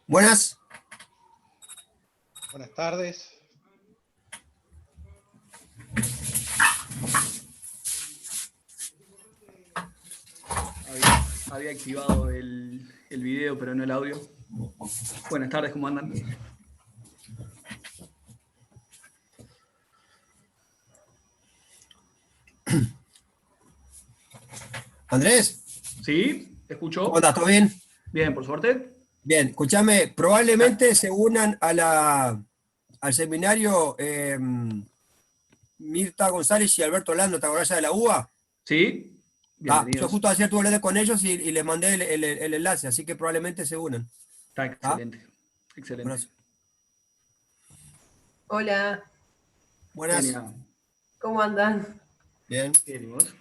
Buenas. Buenas tardes. Había activado el video, pero no el audio. Buenas tardes, ¿cómo andan? Andrés, ¿Sí? ¿Te escucho? ¿cómo estás? ¿Todo bien? Bien, por suerte. Bien, escúchame, probablemente se unan al seminario Mirta González y Alberto Lando, ¿te acordás ya de la UBA? ¿Sí? Yo Bienvenidos. justo ayer tuve hablando con ellos y les mandé el enlace, así que probablemente se unan. Está excelente. Excelente. Buenas. Hola, Buenas. Genial. ¿cómo andan? Bien, Bien, ¿y vos?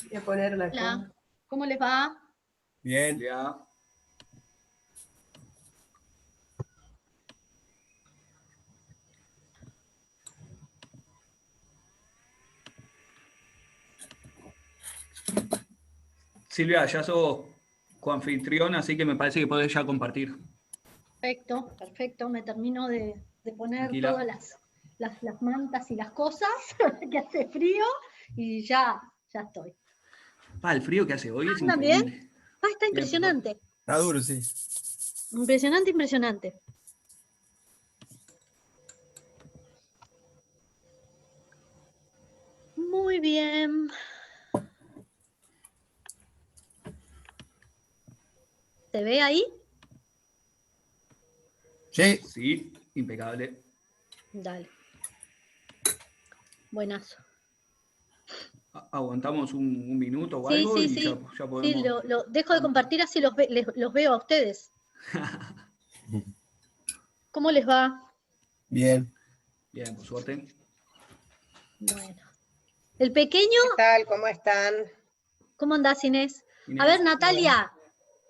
Voy a ponerla acá. Hola, ¿cómo les va? bien. Ya. Silvia, ya sos coanfitriona, así que me parece que podés ya compartir. Perfecto, perfecto. Me termino de poner Tranquila. todas las mantas y las cosas, que hace frío, y ya estoy. El frío que hace hoy es ¿Andan bien? increíble. Está Bien, impresionante. Está duro, sí. Impresionante, impresionante. Muy bien. ¿Se ve ahí? Sí, Sí, impecable. Dale. Buenazo. Aguantamos un minuto o Sí, algo sí, y sí. ya Sí, podemos... lo dejo de compartir, así los veo a ustedes. ¿Cómo les va? bien. Bien, por suerte. Bueno. El pequeño, ¿Qué tal? ¿Cómo están? ¿cómo andás, Inés? Inés. A ver, Natalia,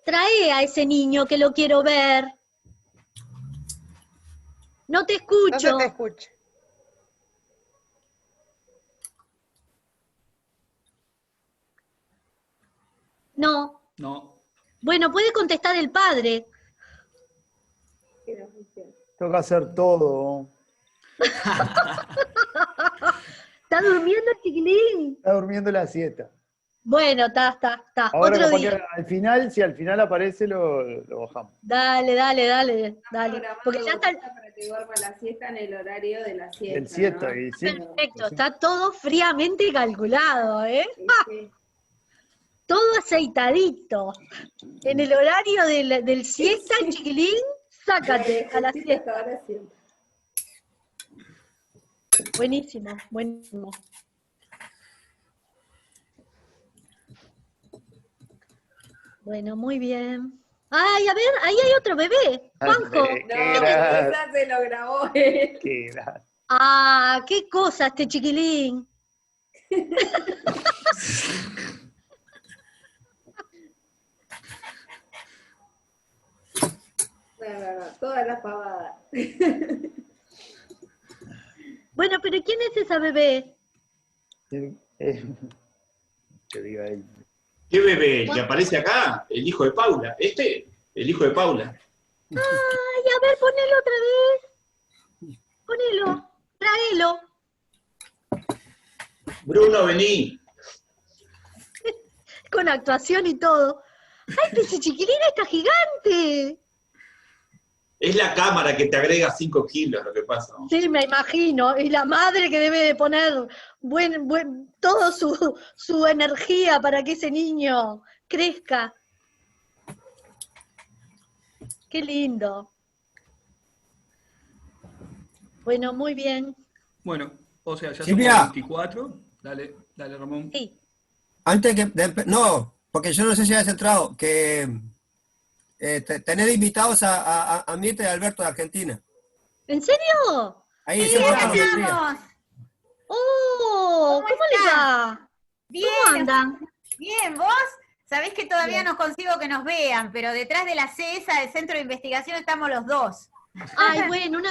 trae a ese niño que lo quiero ver. No te No se escucho. te escucha. No. No. Bueno, puede contestar el padre. Toca hacer todo. ¿Está durmiendo el chiquilín? Está durmiendo la siesta. Bueno, está. Ahora Otro capaz que día. al final, si al final aparece, lo bajamos. Dale. Porque ya está. Para que duerma la siesta en el horario de la siesta. El siesta, ¿no? y sí. Perfecto, está todo fríamente calculado, ¿eh? Sí. Todo aceitadito. En el horario del siesta, el chiquilín, sácate a la siesta. Ahora siempre. Buenísimo. Bueno, muy bien. Ay, a ver, ahí hay otro bebé. Juanjo. Andrés, No, qué gracia, esa se lo grabó él. qué gracia. Ah, qué cosa este chiquilín. No, todas las pavadas. Bueno, pero ¿quién es esa bebé? Que diga él. ¿Qué bebé? ¿El que aparece acá? El hijo de Paula. El hijo de Paula. Ay, a ver, ponelo otra vez. Ponelo, tráelo. Bruno, vení. Con actuación y todo. ¡Ay, pero ese chiquilín está gigante! Es la cámara que te agrega 5 kilos, lo que pasa. Sí, me imagino. Y la madre que debe de poner toda su energía para que ese niño crezca. Qué lindo. Bueno, muy bien. Bueno, o sea, ya Silvia. somos 24. Dale, Ramón. Sí. Antes no, porque yo no sé si has entrado, que tenés de invitados a Mirta y a Alberto de Argentina. ¿En serio? Ahí, Sí, siempre acá estamos los días. estamos. ¡Oh! ¿Cómo les va? Bien, ¿Cómo andan? bien, ¿vos? Sabés que todavía no consigo que nos vean, pero detrás de la CESA, del Centro de Investigación, estamos los dos. Ay, bueno, un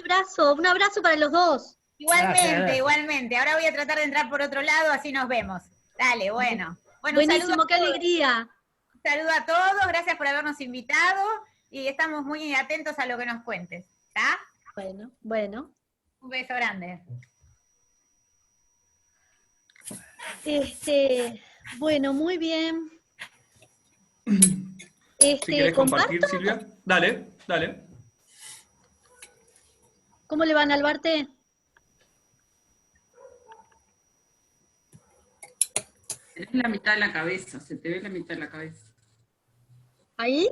abrazo para los dos. Igualmente. Ahora voy a tratar de entrar por otro lado, así nos vemos. Dale, bueno. Bueno, Buenísimo, qué alegría. un saludo a todos, gracias por habernos invitado. y estamos muy atentos a lo que nos cuentes. ¿Está? Bueno, bueno. Un beso grande. Bueno, muy bien. Si querés compartir, ¿comparto? Silvia. Dale, dale. ¿Cómo le van, Albarte? Tenés la mitad de la cabeza, se te ve la mitad de la cabeza. ¿Ahí?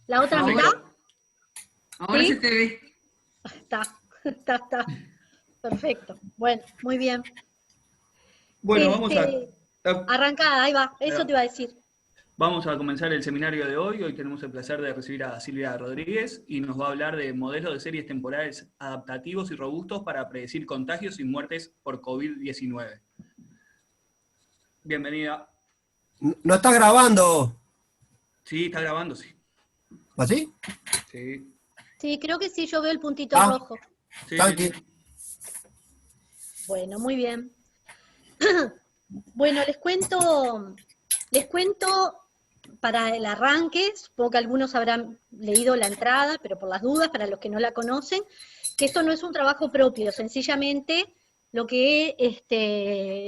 ¿La otra No, mitad? Ahora ¿Sí? se te ve. Está. Perfecto. Bueno, muy bien. Bueno, vamos a... Arrancada, ahí va. Eso te iba a decir. Vamos a comenzar el seminario de hoy. Hoy tenemos el placer de recibir a Silvia Rodríguez y nos va a hablar de modelos de series temporales adaptativos y robustos para predecir contagios y muertes por COVID-19. Bienvenida. No está grabando. Sí, está grabando, sí. ¿Así? Sí. Sí, creo que sí, yo veo el puntito rojo. Sí, Tranqui. sí. Bueno, muy bien. Bueno, les cuento para el arranque, supongo que algunos habrán leído la entrada, pero por las dudas, para los que no la conocen, que esto no es un trabajo propio, sencillamente lo que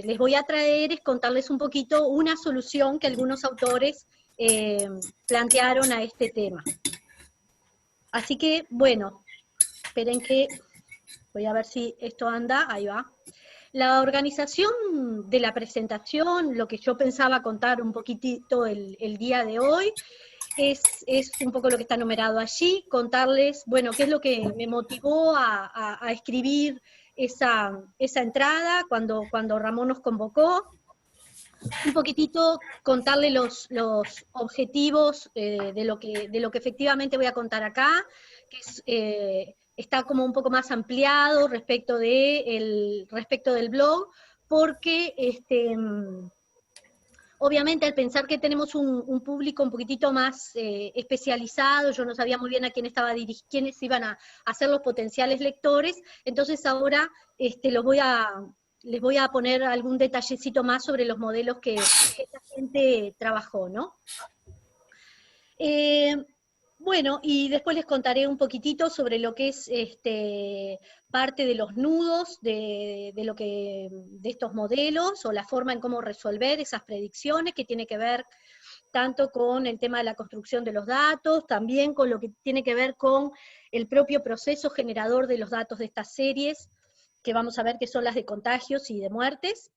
les voy a traer es contarles un poquito una solución que algunos autores plantearon a este tema. Así que, bueno, esperen que, voy a ver si esto anda, ahí va. La organización de la presentación, lo que yo pensaba contar un poquitito el día de hoy, es un poco lo que está numerado allí, contarles, bueno, qué es lo que me motivó a escribir esa entrada cuando Ramón nos convocó, un poquitito contarle los objetivos de lo que efectivamente voy a contar acá, que es... está como un poco más ampliado respecto del blog, porque obviamente al pensar que tenemos un público un poquitito más especializado, yo no sabía muy bien a quiénes iban a ser los potenciales lectores, entonces ahora les voy a poner algún detallecito más sobre los modelos que esta gente trabajó, ¿no? Bueno, y después les contaré un poquitito sobre lo que es parte de los nudos de estos modelos, o la forma en cómo resolver esas predicciones, que tiene que ver tanto con el tema de la construcción de los datos, también con lo que tiene que ver con el propio proceso generador de los datos de estas series, que vamos a ver que son las de contagios y de muertes.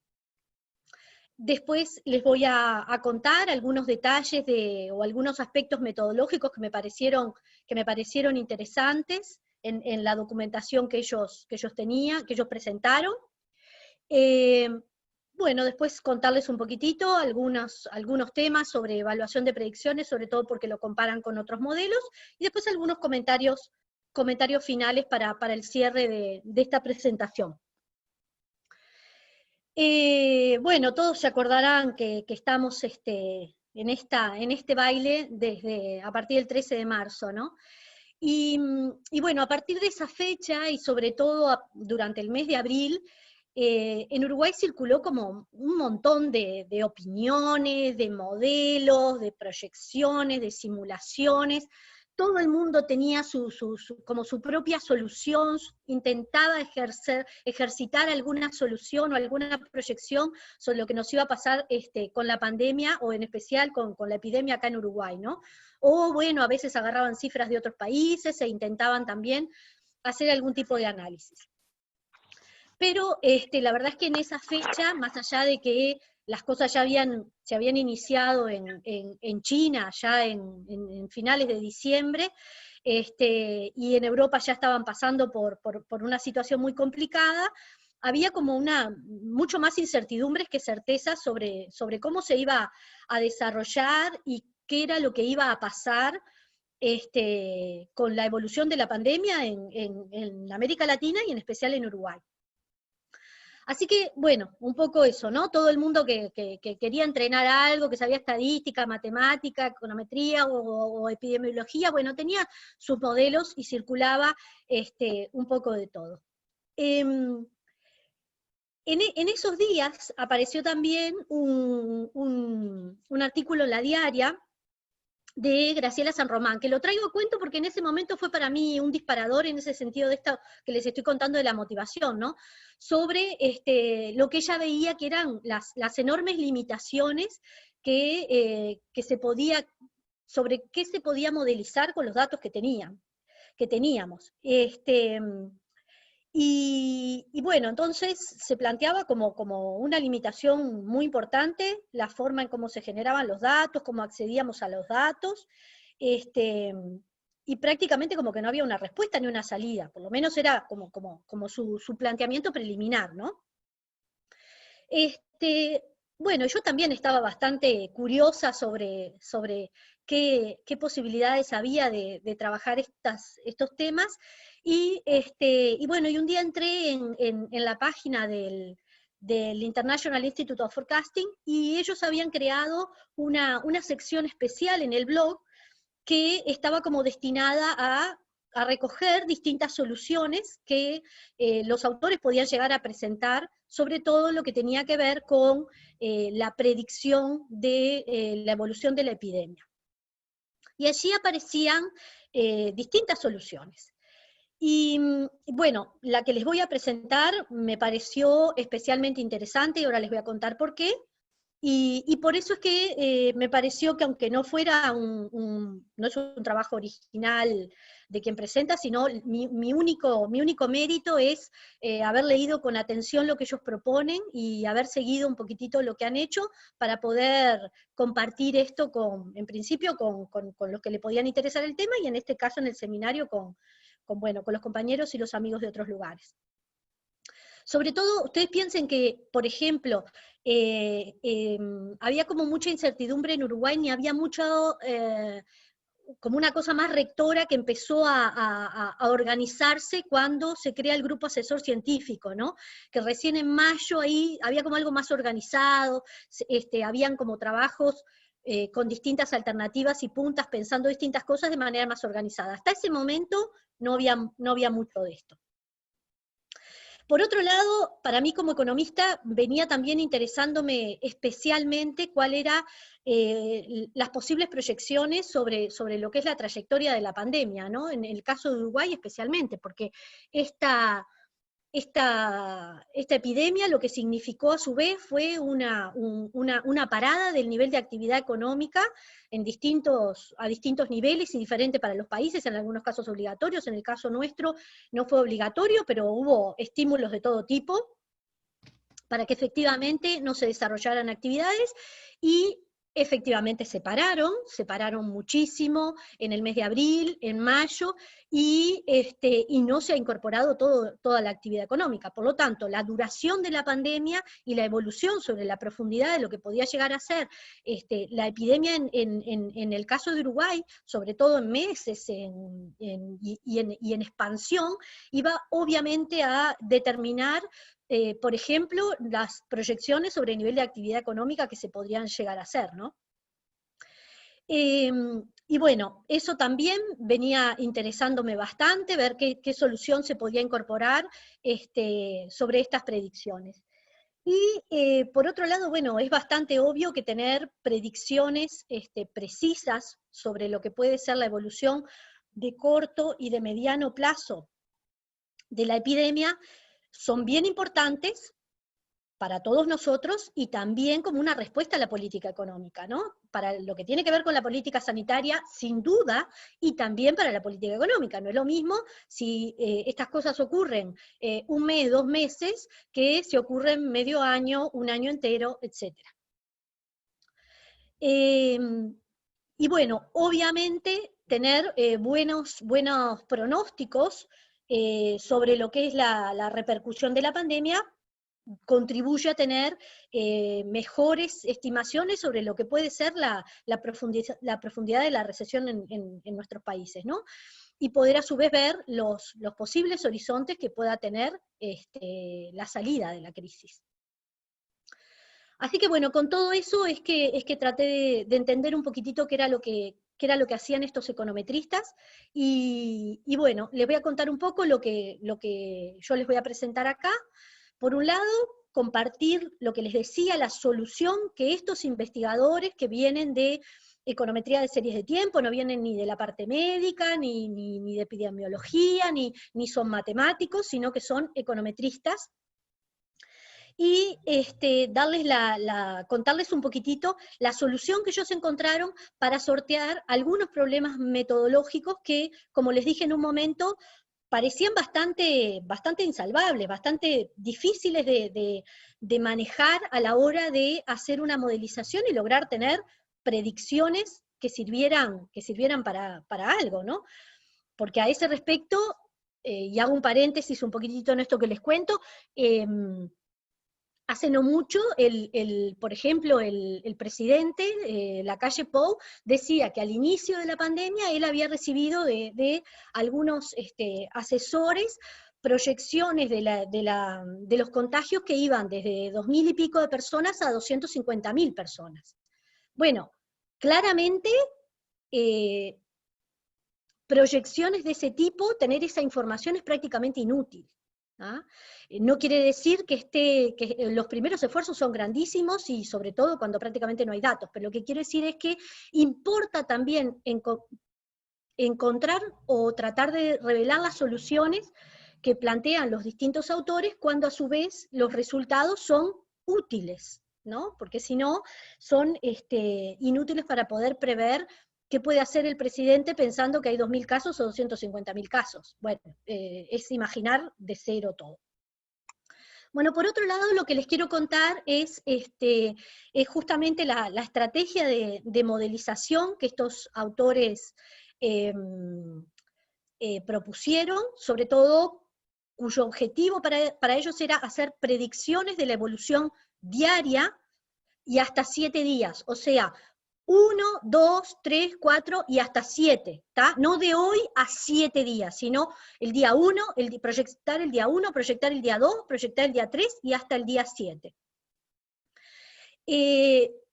Después les voy a contar algunos detalles o algunos aspectos metodológicos que me parecieron interesantes en la documentación que ellos presentaron. Bueno, después contarles un poquitito algunos temas sobre evaluación de predicciones, sobre todo porque lo comparan con otros modelos, y después algunos comentarios finales para el cierre de esta presentación. Bueno, todos se acordarán que estamos en este baile a partir del 13 de marzo, ¿no? Y bueno, a partir de esa fecha, y sobre todo durante el mes de abril, en Uruguay circuló como un montón de opiniones, de modelos, de proyecciones, de simulaciones. Todo el mundo tenía como su propia solución, intentaba ejercitar alguna solución o alguna proyección sobre lo que nos iba a pasar con la pandemia, o en especial con la epidemia acá en Uruguay, ¿no? O bueno, a veces agarraban cifras de otros países e intentaban también hacer algún tipo de análisis. Pero la verdad es que en esa fecha, más allá de que las cosas ya se habían iniciado en China, ya en finales de diciembre, y en Europa ya estaban pasando por una situación muy complicada, había como mucho más incertidumbres que certezas sobre cómo se iba a desarrollar y qué era lo que iba a pasar con la evolución de la pandemia en América Latina y en especial en Uruguay. Así que, bueno, un poco eso, ¿no? Todo el mundo que quería entrenar algo, que sabía estadística, matemática, econometría o epidemiología, bueno, tenía sus modelos y circulaba un poco de todo. En esos días apareció también un artículo en La Diaria, de Graciela San Román, que lo traigo a cuento porque en ese momento fue para mí un disparador en ese sentido de esto que les estoy contando de la motivación, ¿no? Sobre lo que ella veía que eran las enormes limitaciones que se podía, sobre qué se podía modelizar con los datos que teníamos. Y bueno, entonces se planteaba como una limitación muy importante la forma en cómo se generaban los datos, cómo accedíamos a los datos, y prácticamente como que no había una respuesta ni una salida, por lo menos era como su planteamiento preliminar, ¿no? Bueno, yo también estaba bastante curiosa sobre qué posibilidades había de trabajar estos temas, y bueno, y un día entré en la página del International Institute of Forecasting, y ellos habían creado una sección especial en el blog que estaba como destinada a recoger distintas soluciones que los autores podían llegar a presentar, sobre todo lo que tenía que ver con la predicción de la evolución de la epidemia. Y allí aparecían distintas soluciones. Y bueno, la que les voy a presentar me pareció especialmente interesante, y ahora les voy a contar por qué. Y por eso es que me pareció que, aunque no fuera no es un trabajo original de quien presenta, sino mi único mérito es haber leído con atención lo que ellos proponen y haber seguido un poquitito lo que han hecho para poder compartir esto en principio con los que le podían interesar el tema, y en este caso en el seminario con los compañeros y los amigos de otros lugares. Sobre todo, ustedes piensen que, por ejemplo, había como mucha incertidumbre en Uruguay, ni había mucho, como una cosa más rectora que empezó a organizarse cuando se crea el Grupo Asesor Científico, ¿no? Que recién en mayo ahí había como algo más organizado, habían como trabajos con distintas alternativas y puntas, pensando distintas cosas de manera más organizada. Hasta ese momento no había mucho de esto. Por otro lado, para mí como economista venía también interesándome especialmente cuál eran las posibles proyecciones sobre lo que es la trayectoria de la pandemia, ¿no? En el caso de Uruguay especialmente, porque esta epidemia lo que significó a su vez fue una parada del nivel de actividad económica a distintos niveles y diferente para los países, en algunos casos obligatorios. En el caso nuestro no fue obligatorio, pero hubo estímulos de todo tipo para que efectivamente no se desarrollaran actividades, y efectivamente se pararon muchísimo en el mes de abril, en mayo, y no se ha incorporado toda la actividad económica. Por lo tanto, la duración de la pandemia y la evolución sobre la profundidad de lo que podía llegar a ser la epidemia en el caso de Uruguay, sobre todo en meses y en expansión, iba obviamente a determinar por ejemplo, las proyecciones sobre el nivel de actividad económica que se podrían llegar a hacer, ¿no? Y bueno, eso también venía interesándome bastante, ver qué solución se podía incorporar sobre estas predicciones. Y por otro lado, bueno, es bastante obvio que tener predicciones precisas sobre lo que puede ser la evolución de corto y de mediano plazo de la epidemia son bien importantes para todos nosotros, y también como una respuesta a la política económica, ¿no? Para lo que tiene que ver con la política sanitaria, sin duda, y también para la política económica. No es lo mismo si estas cosas ocurren un mes, 2 meses, que si ocurren medio año, un año entero, etc. Y bueno, obviamente tener buenos pronósticos sobre lo que es la repercusión de la pandemia contribuye a tener mejores estimaciones sobre lo que puede ser la profundidad de la recesión en nuestros países, ¿no? Y poder a su vez ver los posibles horizontes que pueda tener la salida de la crisis. Así que bueno, con todo eso es que traté de entender un poquitito qué era lo que hacían estos econometristas, y bueno, les voy a contar un poco lo que yo les voy a presentar acá. Por un lado, compartir lo que les decía, la solución que estos investigadores que vienen de econometría de series de tiempo, no vienen ni de la parte médica, ni de epidemiología, ni son matemáticos, sino que son econometristas. Y contarles un poquitito la solución que ellos encontraron para sortear algunos problemas metodológicos que, como les dije en un momento, parecían bastante insalvables, bastante difíciles de manejar a la hora de hacer una modelización y lograr tener predicciones que sirvieran para algo, ¿no? Porque a ese respecto, y hago un paréntesis un poquitito en esto que les cuento, hace no mucho, por ejemplo, el presidente, Lacalle Pou, decía que al inicio de la pandemia él había recibido de algunos asesores proyecciones de los contagios que iban desde 2.000 y pico de personas a 250.000 personas. Bueno, claramente, proyecciones de ese tipo, tener esa información es prácticamente inútil. ¿Ah? No quiere decir que los primeros esfuerzos son grandísimos y sobre todo cuando prácticamente no hay datos, pero lo que quiero decir es que importa también encontrar o tratar de revelar las soluciones que plantean los distintos autores cuando a su vez los resultados son útiles, ¿no? Porque si no, son inútiles para poder prever qué puede hacer el presidente pensando que hay 2.000 casos o 250.000 casos. Bueno, es imaginar de cero todo. Bueno, por otro lado, lo que les quiero contar es justamente la estrategia de modelización que estos autores propusieron, sobre todo cuyo objetivo para ellos era hacer predicciones de la evolución diaria y hasta 7 días, o sea, 1, 2, 3, 4 y hasta 7, ¿tá? No de hoy a 7 días, sino el día 1, proyectar el día 1, proyectar el día 2, proyectar el día 3 y hasta el día 7.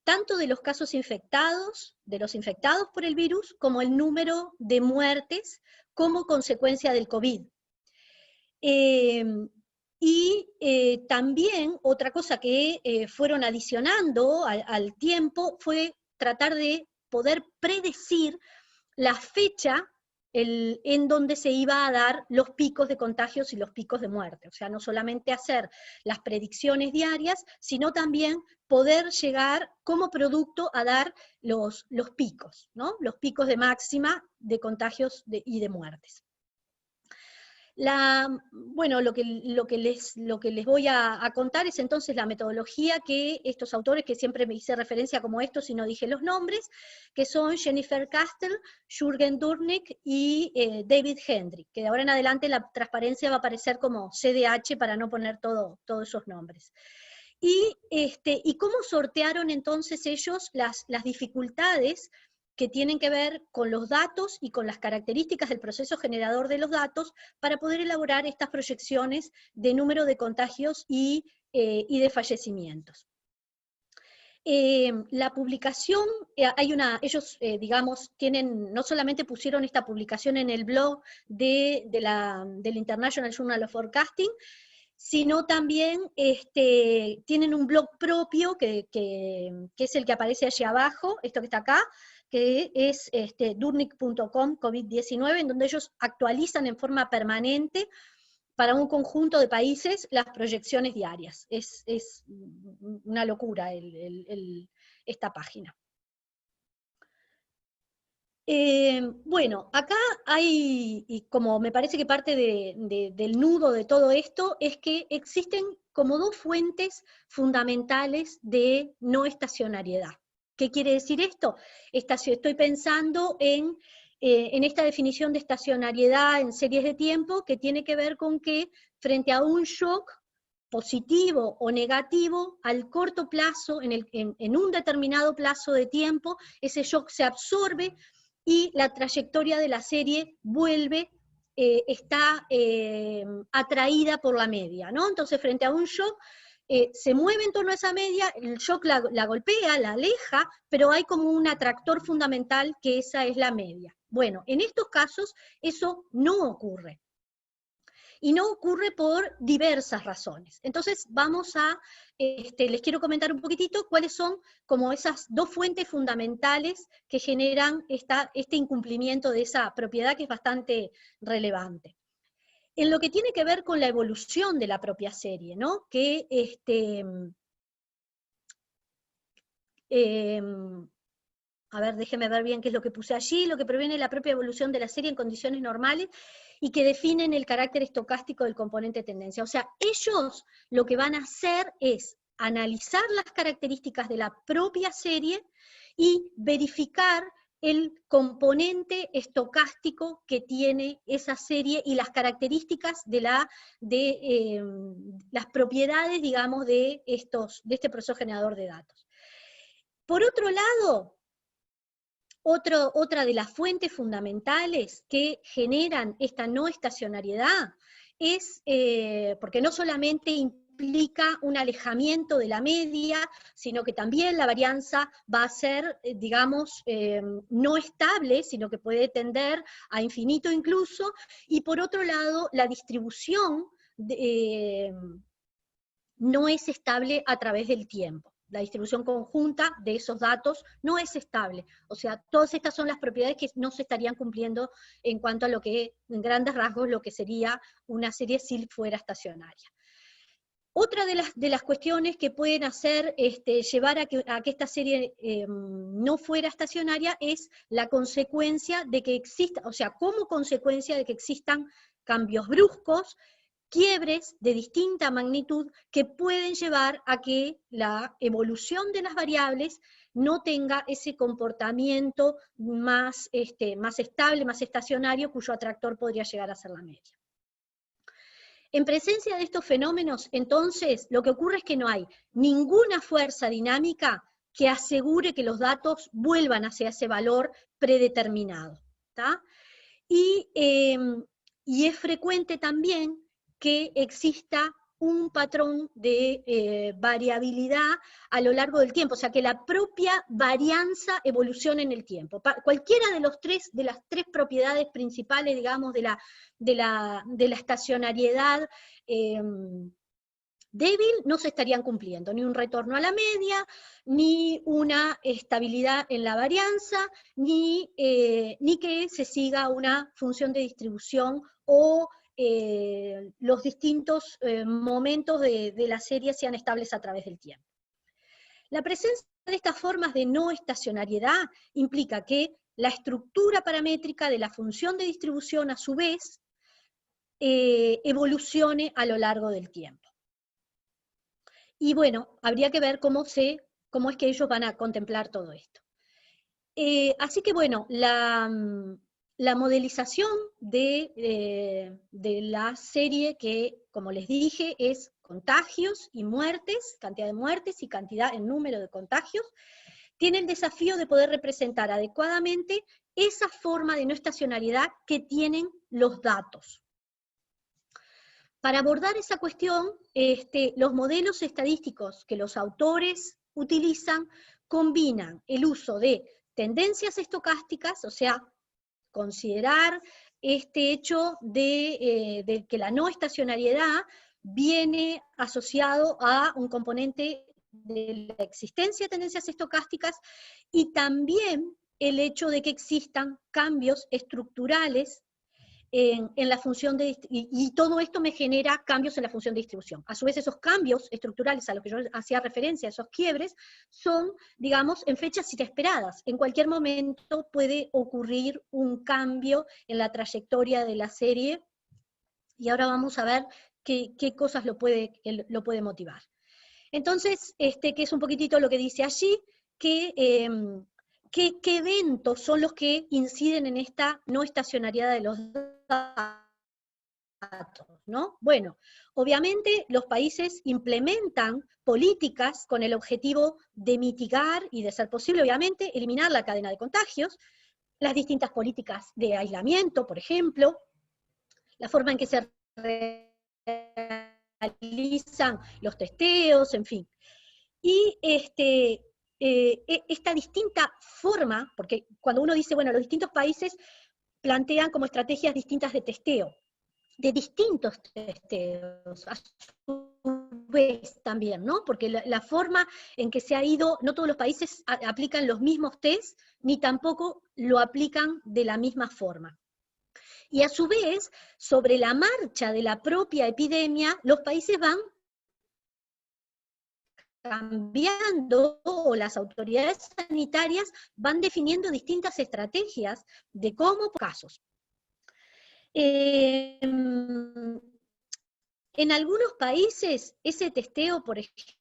Tanto de los casos infectados, de los infectados por el virus, como el número de muertes como consecuencia del COVID. También otra cosa que fueron adicionando al tiempo fue tratar de poder predecir la fecha en donde se iba a dar los picos de contagios y los picos de muerte. O sea, no solamente hacer las predicciones diarias, sino también poder llegar como producto a dar los picos, ¿no? Los picos de máxima de contagios y de muertes. Bueno, lo que les voy a contar es entonces la metodología que estos autores, que siempre me hice referencia como estos y no dije los nombres, que son Jennifer Castell, Jürgen Durnick y David Hendrick, que de ahora en adelante la transparencia va a aparecer como CDH para no poner todos esos nombres. Y cómo sortearon entonces ellos las dificultades que tienen que ver con los datos y con las características del proceso generador de los datos para poder elaborar estas proyecciones de número de contagios y de fallecimientos. La publicación, ellos digamos, no solamente pusieron esta publicación en el blog del International Journal of Forecasting, sino también tienen un blog propio que es el que aparece allí abajo, esto que está acá, que es durnick.com COVID-19, en donde ellos actualizan en forma permanente para un conjunto de países las proyecciones diarias. Es una locura esta página. Bueno, acá hay, y como me parece que parte del nudo de todo esto, es que existen como 2 fuentes fundamentales de no estacionariedad. ¿Qué quiere decir esto? Estoy pensando en esta definición de estacionariedad en series de tiempo, que tiene que ver con que frente a un shock positivo o negativo, al corto plazo, en un determinado plazo de tiempo, ese shock se absorbe y la trayectoria de la serie vuelve, está atraída por la media, ¿no? Entonces, frente a un shock, se mueve en torno a esa media, el shock la golpea, la aleja, pero hay como un atractor fundamental que esa es la media. Bueno, en estos casos eso no ocurre. y no ocurre por diversas razones. Entonces vamos a, les quiero comentar un poquitito cuáles son como esas dos fuentes fundamentales que generan este incumplimiento de esa propiedad, que es bastante relevante. En lo que tiene que ver con la evolución de la propia serie, ¿no? Que a ver, déjeme ver bien qué es lo que puse allí, lo que proviene de la propia evolución de la serie en condiciones normales y que definen el carácter estocástico del componente tendencia. O sea, ellos lo que van a hacer es analizar las características de la propia serie y verificar el componente estocástico que tiene esa serie y las características de las propiedades, digamos, de este proceso generador de datos. Por otro lado, otra de las fuentes fundamentales que generan esta no estacionariedad es, porque no solamente implica un alejamiento de la media, sino que también la varianza va a ser, digamos, no estable, sino que puede tender a infinito incluso, y por otro lado, la distribución no es estable a través del tiempo. La distribución conjunta de esos datos no es estable. O sea, todas estas son las propiedades que no se estarían cumpliendo en cuanto a lo que, en grandes rasgos, lo que sería una serie si fuera estacionaria. Otra de las cuestiones que pueden hacer, llevar a que esta serie no fuera estacionaria es la consecuencia de que exista, o sea, como consecuencia de que existan cambios bruscos, quiebres de distinta magnitud que pueden llevar a que la evolución de las variables no tenga ese comportamiento más estable, más estacionario, cuyo atractor podría llegar a ser la media. En presencia de estos fenómenos, entonces, lo que ocurre es que no hay ninguna fuerza dinámica que asegure que los datos vuelvan hacia ese valor predeterminado, ¿tá? Y es frecuente también que exista un patrón de variabilidad a lo largo del tiempo, o sea, que la propia varianza evolucione en el tiempo. Cualquiera de las tres propiedades principales, digamos, de la estacionariedad débil no se estarían cumpliendo, ni un retorno a la media, ni una estabilidad en la varianza, ni que se siga una función de distribución o los distintos momentos de la serie sean estables a través del tiempo. La presencia de estas formas de no estacionariedad implica que la estructura paramétrica de la función de distribución, a su vez, evolucione a lo largo del tiempo. Y bueno, habría que ver cómo es que ellos van a contemplar todo esto. Así que bueno, la modelización de la serie que, como les dije, es contagios y muertes, cantidad de muertes y cantidad en número de contagios, tiene el desafío de poder representar adecuadamente esa forma de no estacionariedad que tienen los datos. Para abordar esa cuestión, los modelos estadísticos que los autores utilizan combinan el uso de tendencias estocásticas, o sea, considerar este hecho de que la no estacionariedad viene asociado a un componente de la existencia de tendencias estocásticas, y también el hecho de que existan cambios estructurales en la función y todo esto me genera cambios en la función de distribución. A su vez, esos cambios estructurales a los que yo hacía referencia, esos quiebres, son, digamos, en fechas inesperadas. En cualquier momento puede ocurrir un cambio en la trayectoria de la serie, y ahora vamos a ver qué cosas lo puede motivar. Entonces, que es un poquitito lo que dice allí, que ¿qué eventos son los que inciden en esta no estacionariedad de los datos, ¿no? Bueno, obviamente los países implementan políticas con el objetivo de mitigar y, de ser posible, obviamente, eliminar la cadena de contagios, las distintas políticas de aislamiento, por ejemplo, la forma en que se realizan los testeos, en fin. Y esta distinta forma, porque cuando uno dice, bueno, los distintos países plantean como estrategias distintas de testeo, de distintos testeos, a su vez también, ¿no? Porque la forma en que se ha ido, no todos los países aplican los mismos test, ni tampoco lo aplican de la misma forma. Y a su vez, sobre la marcha de la propia epidemia, los países van cambiando, o las autoridades sanitarias van definiendo distintas estrategias de cómo casos. En algunos países, ese testeo, por ejemplo,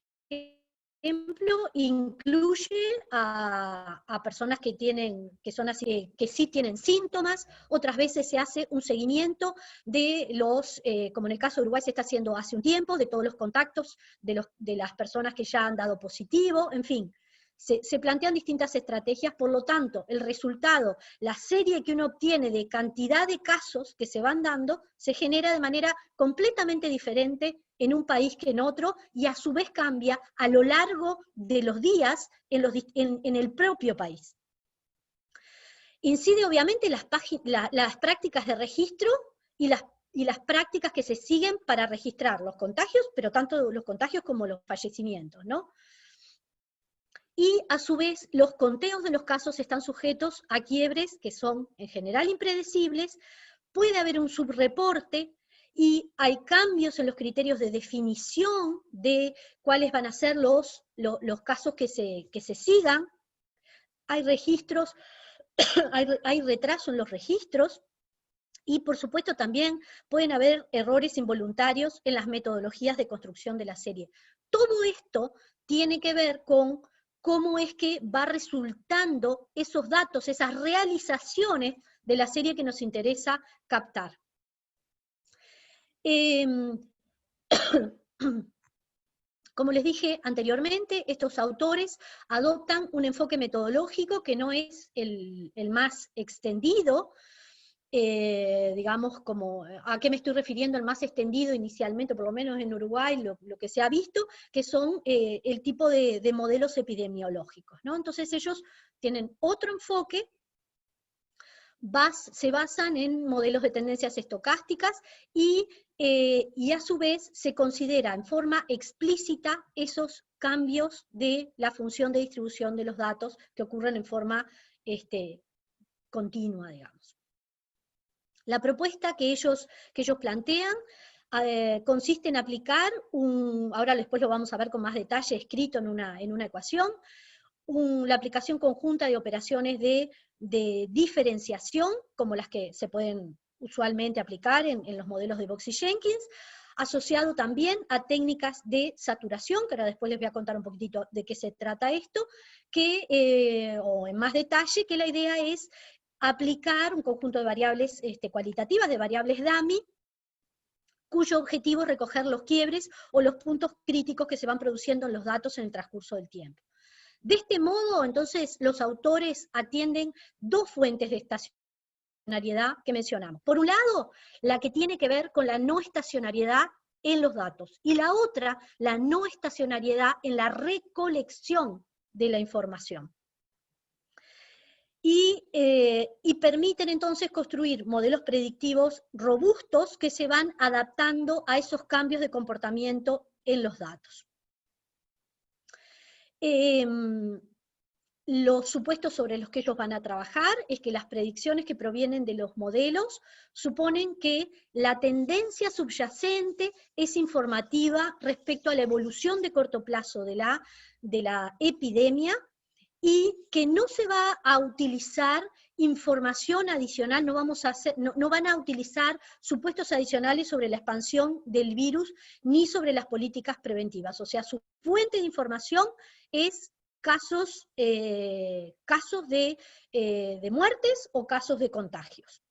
incluye a personas que son así, que sí tienen síntomas. Otras veces se hace un seguimiento de los, como en el caso de Uruguay se está haciendo hace un tiempo, de todos los contactos de las personas que ya han dado positivo, en fin. Se plantean distintas estrategias, por lo tanto, el resultado, la serie que uno obtiene de cantidad de casos que se van dando, se genera de manera completamente diferente en un país que en otro, y a su vez cambia a lo largo de los días en el propio país. Incide obviamente las prácticas de registro y las prácticas que se siguen para registrar los contagios, pero tanto los contagios como los fallecimientos, ¿no? Y a su vez los conteos de los casos están sujetos a quiebres que son en general impredecibles, puede haber un subreporte, y hay cambios en los criterios de definición de cuáles van a ser los casos que se sigan, hay registros, hay retraso en los registros, y por supuesto también pueden haber errores involuntarios en las metodologías de construcción de la serie. Todo esto tiene que ver con cómo es que va resultando esos datos, esas realizaciones de la serie que nos interesa captar. Como les dije anteriormente, estos autores adoptan un enfoque metodológico que no es el más extendido, digamos, como, ¿a qué me estoy refiriendo? El más extendido inicialmente, por lo menos en Uruguay, lo que se ha visto, que son el tipo de modelos epidemiológicos, ¿no? Entonces ellos tienen otro enfoque, se basan en modelos de tendencias estocásticas, y a su vez se considera en forma explícita esos cambios de la función de distribución de los datos que ocurren en forma continua, digamos. La propuesta que ellos plantean consiste en aplicar ahora después lo vamos a ver con más detalle escrito en una ecuación, la aplicación conjunta de operaciones de diferenciación, como las que se pueden usualmente aplicar en los modelos de Box y Jenkins, asociado también a técnicas de saturación, que ahora después les voy a contar un poquitito de qué se trata esto, o en más detalle, que la idea es aplicar un conjunto de variables cualitativas, de variables dummy, cuyo objetivo es recoger los quiebres o los puntos críticos que se van produciendo en los datos en el transcurso del tiempo. De este modo, entonces, los autores atienden dos fuentes de estacionariedad que mencionamos. Por un lado, la que tiene que ver con la no estacionariedad en los datos, y la otra, la no estacionariedad en la recolección de la información. Y permiten entonces construir modelos predictivos robustos que se van adaptando a esos cambios de comportamiento en los datos. Los supuestos sobre los que ellos van a trabajar es que las predicciones que provienen de los modelos suponen que la tendencia subyacente es informativa respecto a la evolución de corto plazo de la epidemia, y que no se va a utilizar información adicional, no van a utilizar supuestos adicionales sobre la expansión del virus, ni sobre las políticas preventivas. O sea, su fuente de información es casos de muertes o casos de contagios.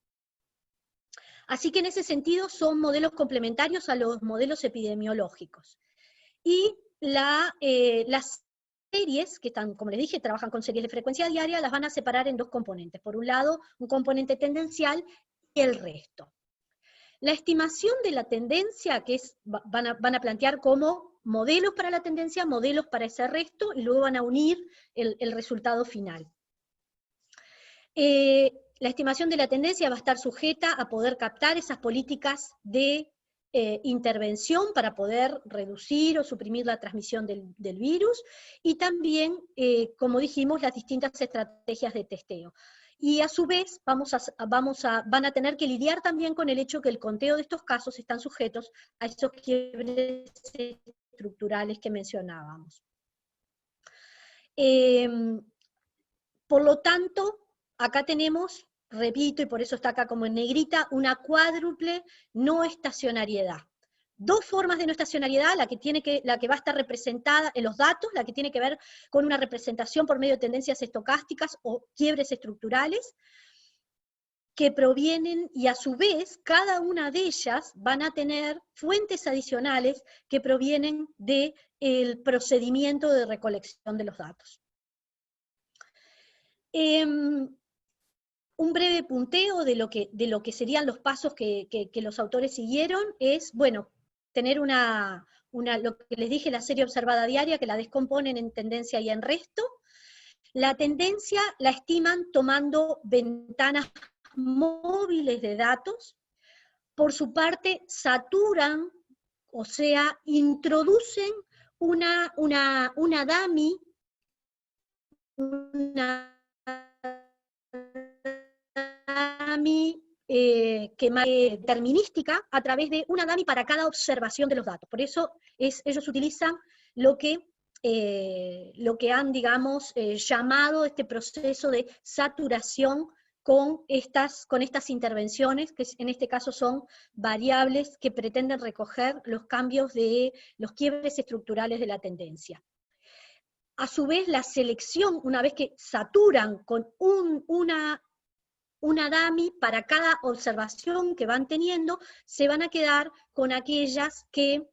Así que en ese sentido son modelos complementarios a los modelos epidemiológicos. Y las series, que están, como les dije, trabajan con series de frecuencia diaria, las van a separar en dos componentes. Por un lado, un componente tendencial y el resto. La estimación de la tendencia, que van a plantear como modelos para la tendencia, modelos para ese resto, y luego van a unir el resultado final. la estimación de la tendencia va a estar sujeta a poder captar esas políticas de intervención para poder reducir o suprimir la transmisión del virus, y también, como dijimos, las distintas estrategias de testeo. Y a su vez van a tener que lidiar también con el hecho que el conteo de estos casos están sujetos a esos quiebres estructurales que mencionábamos. Por lo tanto, acá tenemos, repito, y por eso está acá como en negrita, una cuádruple no estacionariedad. Dos formas de no estacionariedad, la que va a estar representada en los datos, la que tiene que ver con una representación por medio de tendencias estocásticas o quiebres estructurales, que provienen, y a su vez, cada una de ellas van a tener fuentes adicionales que provienen del procedimiento de recolección de los datos. Un breve punteo de lo que serían los pasos que los autores siguieron es, bueno, tener lo que les dije, la serie observada diaria, que la descomponen en tendencia y en resto. La tendencia la estiman tomando ventanas móviles de datos. Por su parte, saturan, o sea, introducen una dummy, determinística a través de una dummy para cada observación de los datos. Por eso ellos utilizan lo que han, digamos, llamado este proceso de saturación con estas intervenciones, que en este caso son variables que pretenden recoger los cambios de los quiebres estructurales de la tendencia. A su vez, la selección, una vez que saturan con una dummy para cada observación que van teniendo, se van a quedar con aquellas que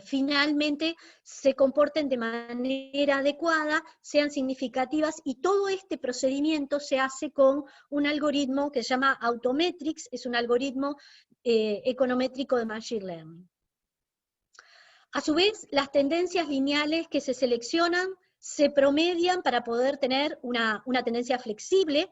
finalmente se comporten de manera adecuada, sean significativas, y todo este procedimiento se hace con un algoritmo que se llama Autometrics, es un algoritmo econométrico de Machine Learning. A su vez, las tendencias lineales que se seleccionan se promedian para poder tener una tendencia flexible,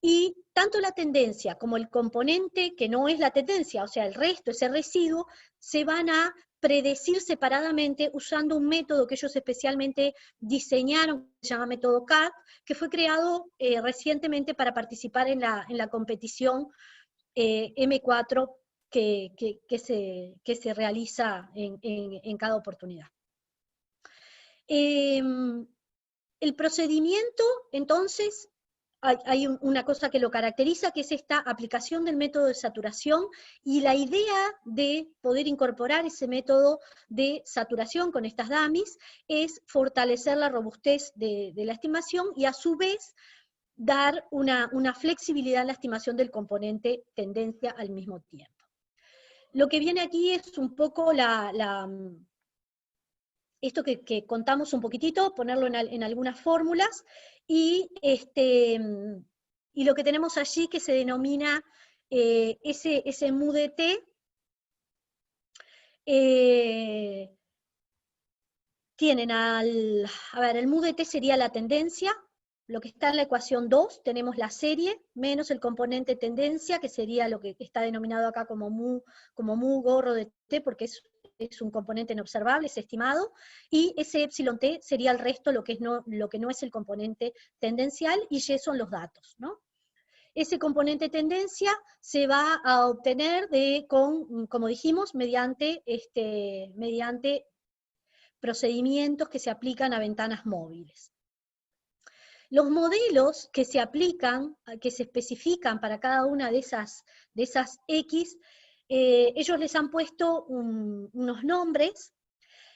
y tanto la tendencia como el componente que no es la tendencia, o sea, el resto, ese residuo, se van a predecir separadamente usando un método que ellos especialmente diseñaron, que se llama método CAD, que fue creado recientemente para participar en la competición M4 que se realiza en cada oportunidad. El procedimiento, entonces, hay una cosa que lo caracteriza, que es esta aplicación del método de saturación, y la idea de poder incorporar ese método de saturación con estas dummies es fortalecer la robustez de la estimación, y a su vez dar una flexibilidad en la estimación del componente tendencia al mismo tiempo. Lo que viene aquí es un poco esto que contamos un poquitito, ponerlo en algunas fórmulas, y lo que tenemos allí que se denomina ese MUDT, tienen el MUDT sería la tendencia, lo que está en la ecuación 2, tenemos la serie, menos el componente tendencia, que sería lo que está denominado acá como mu gorro de t, porque es un componente no observable, es estimado, y ese epsilon t sería el resto, lo que no es el componente tendencial, y y son los datos, ¿no? Ese componente tendencia se va a obtener como dijimos, mediante procedimientos que se aplican a ventanas móviles. Los modelos que se aplican, que se especifican para cada una de esas X, ellos les han puesto unos nombres.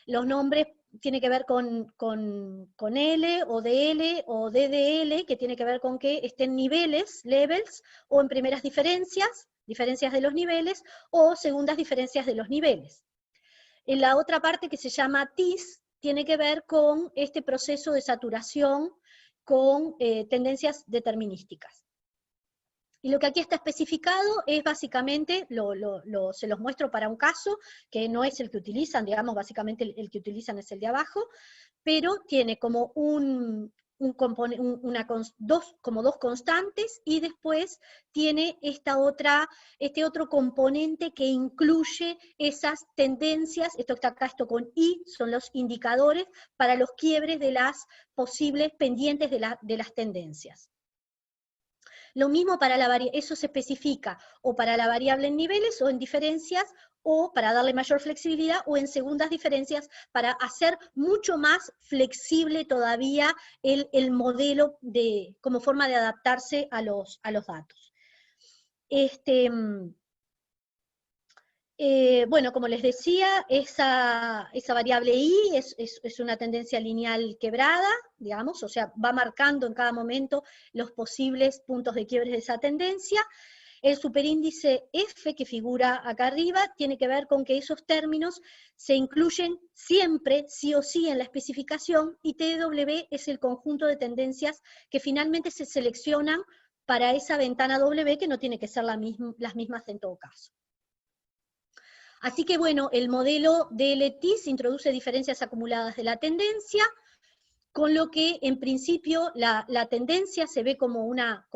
Los nombres tienen que ver con L, o DL, o DDL, que tiene que ver con que estén levels, o en primeras diferencias de los niveles, o segundas diferencias de los niveles. En la otra parte, que se llama TIS, tiene que ver con este proceso de saturación con tendencias determinísticas. Y lo que aquí está especificado es básicamente, se los muestro para un caso, que no es el que utilizan, digamos, básicamente el que utilizan es el de abajo, pero tiene como dos constantes, y después tiene este otro componente que incluye esas tendencias, esto está acá, esto con I, son los indicadores para los quiebres de las posibles pendientes de las tendencias. Lo mismo para eso se especifica o para la variable en niveles o en diferencias, o para darle mayor flexibilidad, o en segundas diferencias, para hacer mucho más flexible todavía el modelo como forma de adaptarse a los datos. Bueno, como les decía, esa variable I es una tendencia lineal quebrada, digamos, o sea, va marcando en cada momento los posibles puntos de quiebre de esa tendencia. El superíndice F, que figura acá arriba, tiene que ver con que esos términos se incluyen siempre, sí o sí, en la especificación, y TW es el conjunto de tendencias que finalmente se seleccionan para esa ventana W, que no tiene que ser las mismas en todo caso. Así que bueno, el modelo de LTIS introduce diferencias acumuladas de la tendencia, con lo que en principio la tendencia se ve como una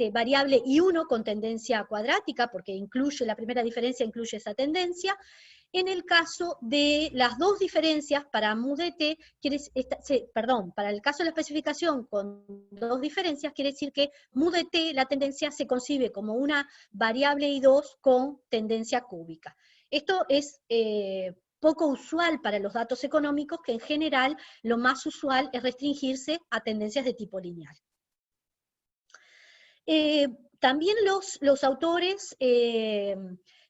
variable I1 con tendencia cuadrática, porque la primera diferencia incluye esa tendencia. En el caso de las dos diferencias para MUDT, para el caso de la especificación con dos diferencias, quiere decir que MUDT, la tendencia, se concibe como una variable I2 con tendencia cúbica. Esto es poco usual para los datos económicos, que en general lo más usual es restringirse a tendencias de tipo lineal. También los autores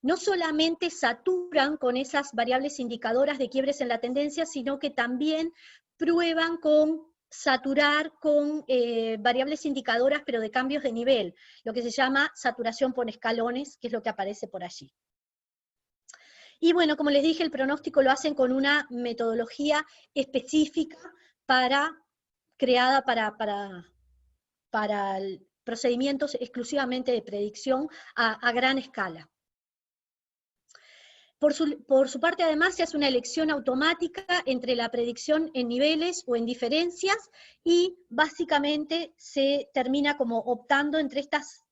no solamente saturan con esas variables indicadoras de quiebres en la tendencia, sino que también prueban con saturar con variables indicadoras, pero de cambios de nivel, lo que se llama saturación por escalones, que es lo que aparece por allí. Y bueno, como les dije, el pronóstico lo hacen con una metodología específica creada para procedimientos exclusivamente de predicción a gran escala. Por su parte, además, se hace una elección automática entre la predicción en niveles o en diferencias, y básicamente se termina como optando entre estas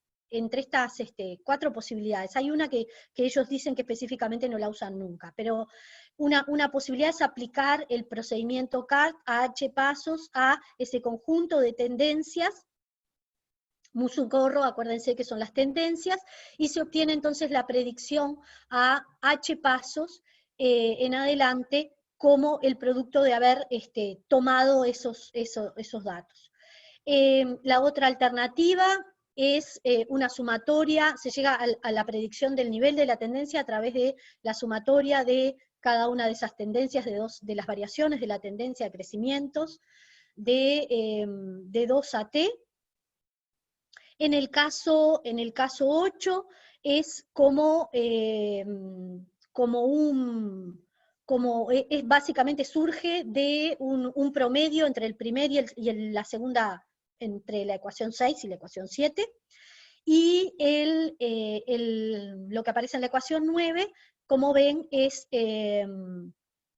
4 posibilidades. Hay una que ellos dicen que específicamente no la usan nunca, pero una posibilidad es aplicar el procedimiento CART a H pasos a ese conjunto de tendencias, Musucorro, acuérdense que son las tendencias, y se obtiene entonces la predicción a H pasos en adelante como el producto de haber tomado esos datos. La otra alternativa es una sumatoria, se llega a la predicción del nivel de la tendencia a través de la sumatoria de cada una de esas tendencias, de las variaciones de la tendencia de crecimientos, de 2 a T. En el caso 8 es básicamente surge de un promedio entre el primer y la segunda, entre la ecuación 6 y la ecuación 7, y lo que aparece en la ecuación 9, como ven,